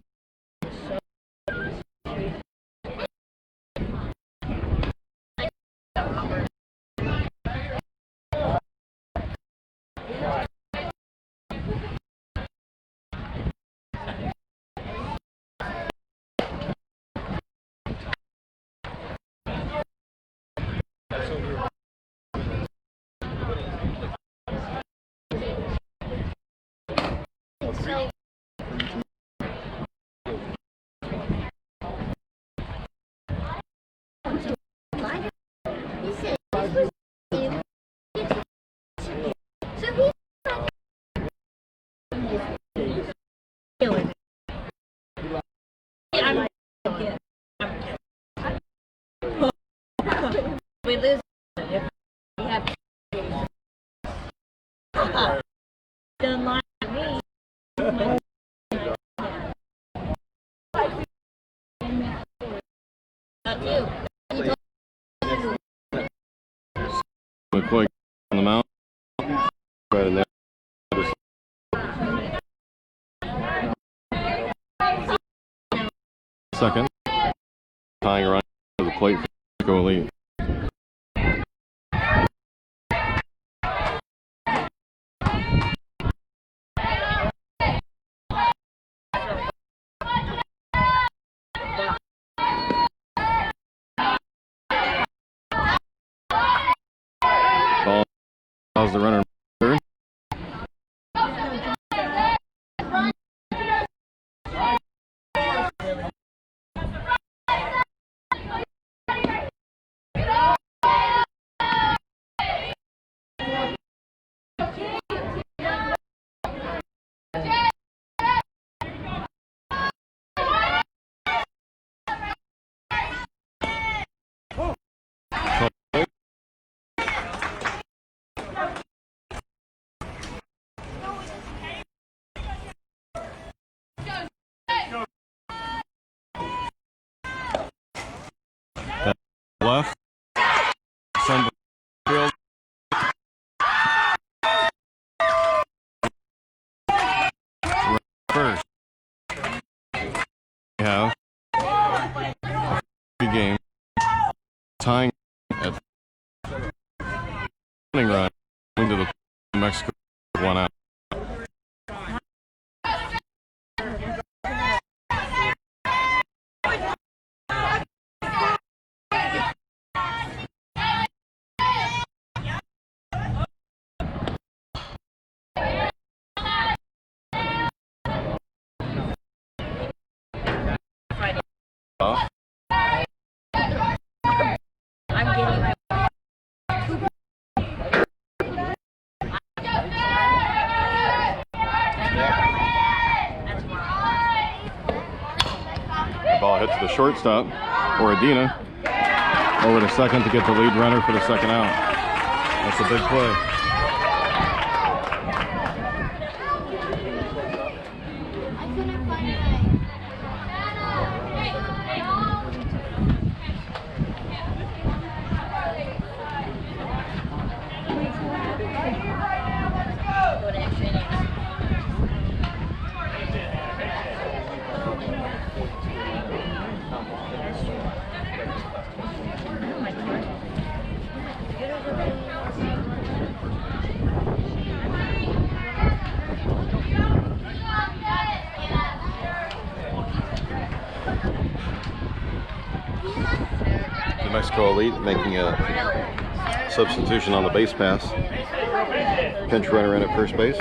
Speaker 4: We lose if we have done like me.
Speaker 1: McCoy on the mount. Right in there. Second. Tying right to the plate for go lead. How's the runner third? Left. Send the field. Right first. We have a game tying at running run into the Mexico 1 out. Ball hits the shortstop, or Adina, over to second to get the lead runner for the second out. That's a big play.
Speaker 2: I couldn't find it.
Speaker 1: New Mexico Elite making a substitution on the base pass. Pinch runner in at first base.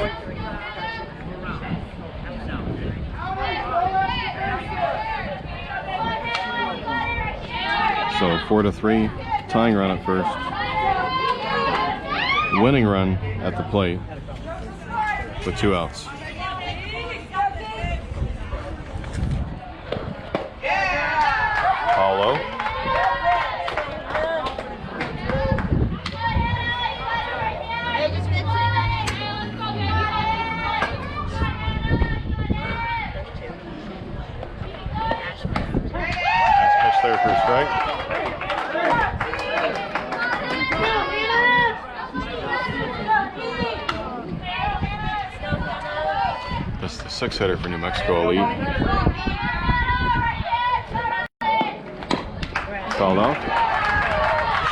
Speaker 1: So 4-3, tying run at first. Winning run at the plate with 2 outs. Paulo. Nice pitch there for a strike. That's the 6-hitter for New Mexico Elite. Fouled off.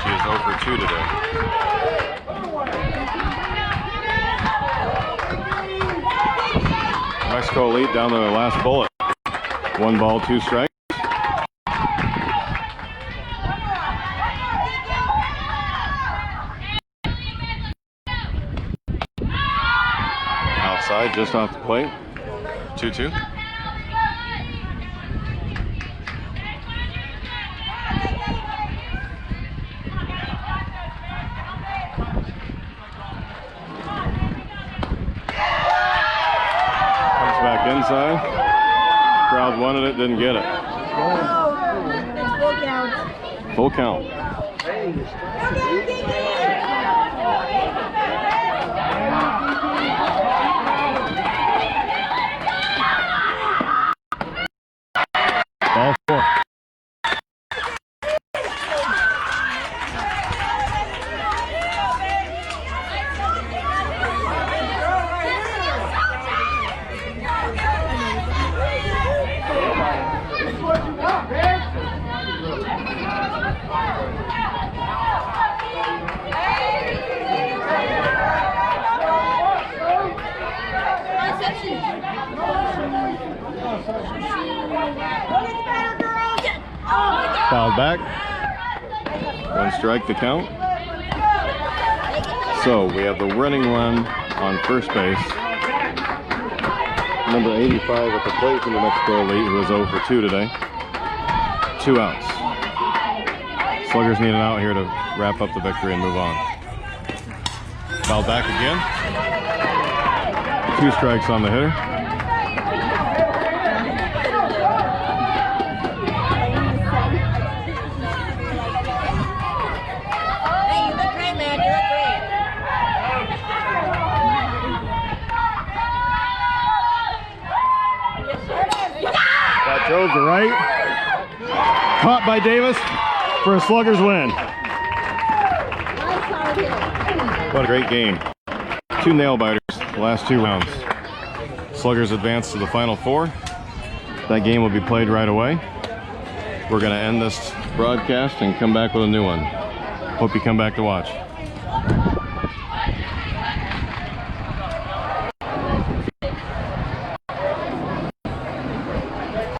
Speaker 1: She is 0 for 2 today. New Mexico Elite down to their last bullet. 1 ball, 2 strikes. Outside, just off the plate. 2-2. Comes back inside. Crowd wanted it, didn't get it.
Speaker 4: It's full count.
Speaker 1: Full count. Ball 4. Fouled back. 1 strike to count. So we have the winning run on first base. Number 85 at the plate from the Mexico Elite, who is 0 for 2 today. 2 outs. Sluggers need an out here to wrap up the victory and move on. Foul back again. 2 strikes on the hitter.
Speaker 4: Hey, you look great, man. You look great.
Speaker 1: That drove to right. Caught by Davis for a Sluggers win. What a great game. 2 nail biters the last 2 rounds. Sluggers advance to the final 4. That game will be played right away. We're going to end this broadcast and come back with a new one. Hope you come back to watch.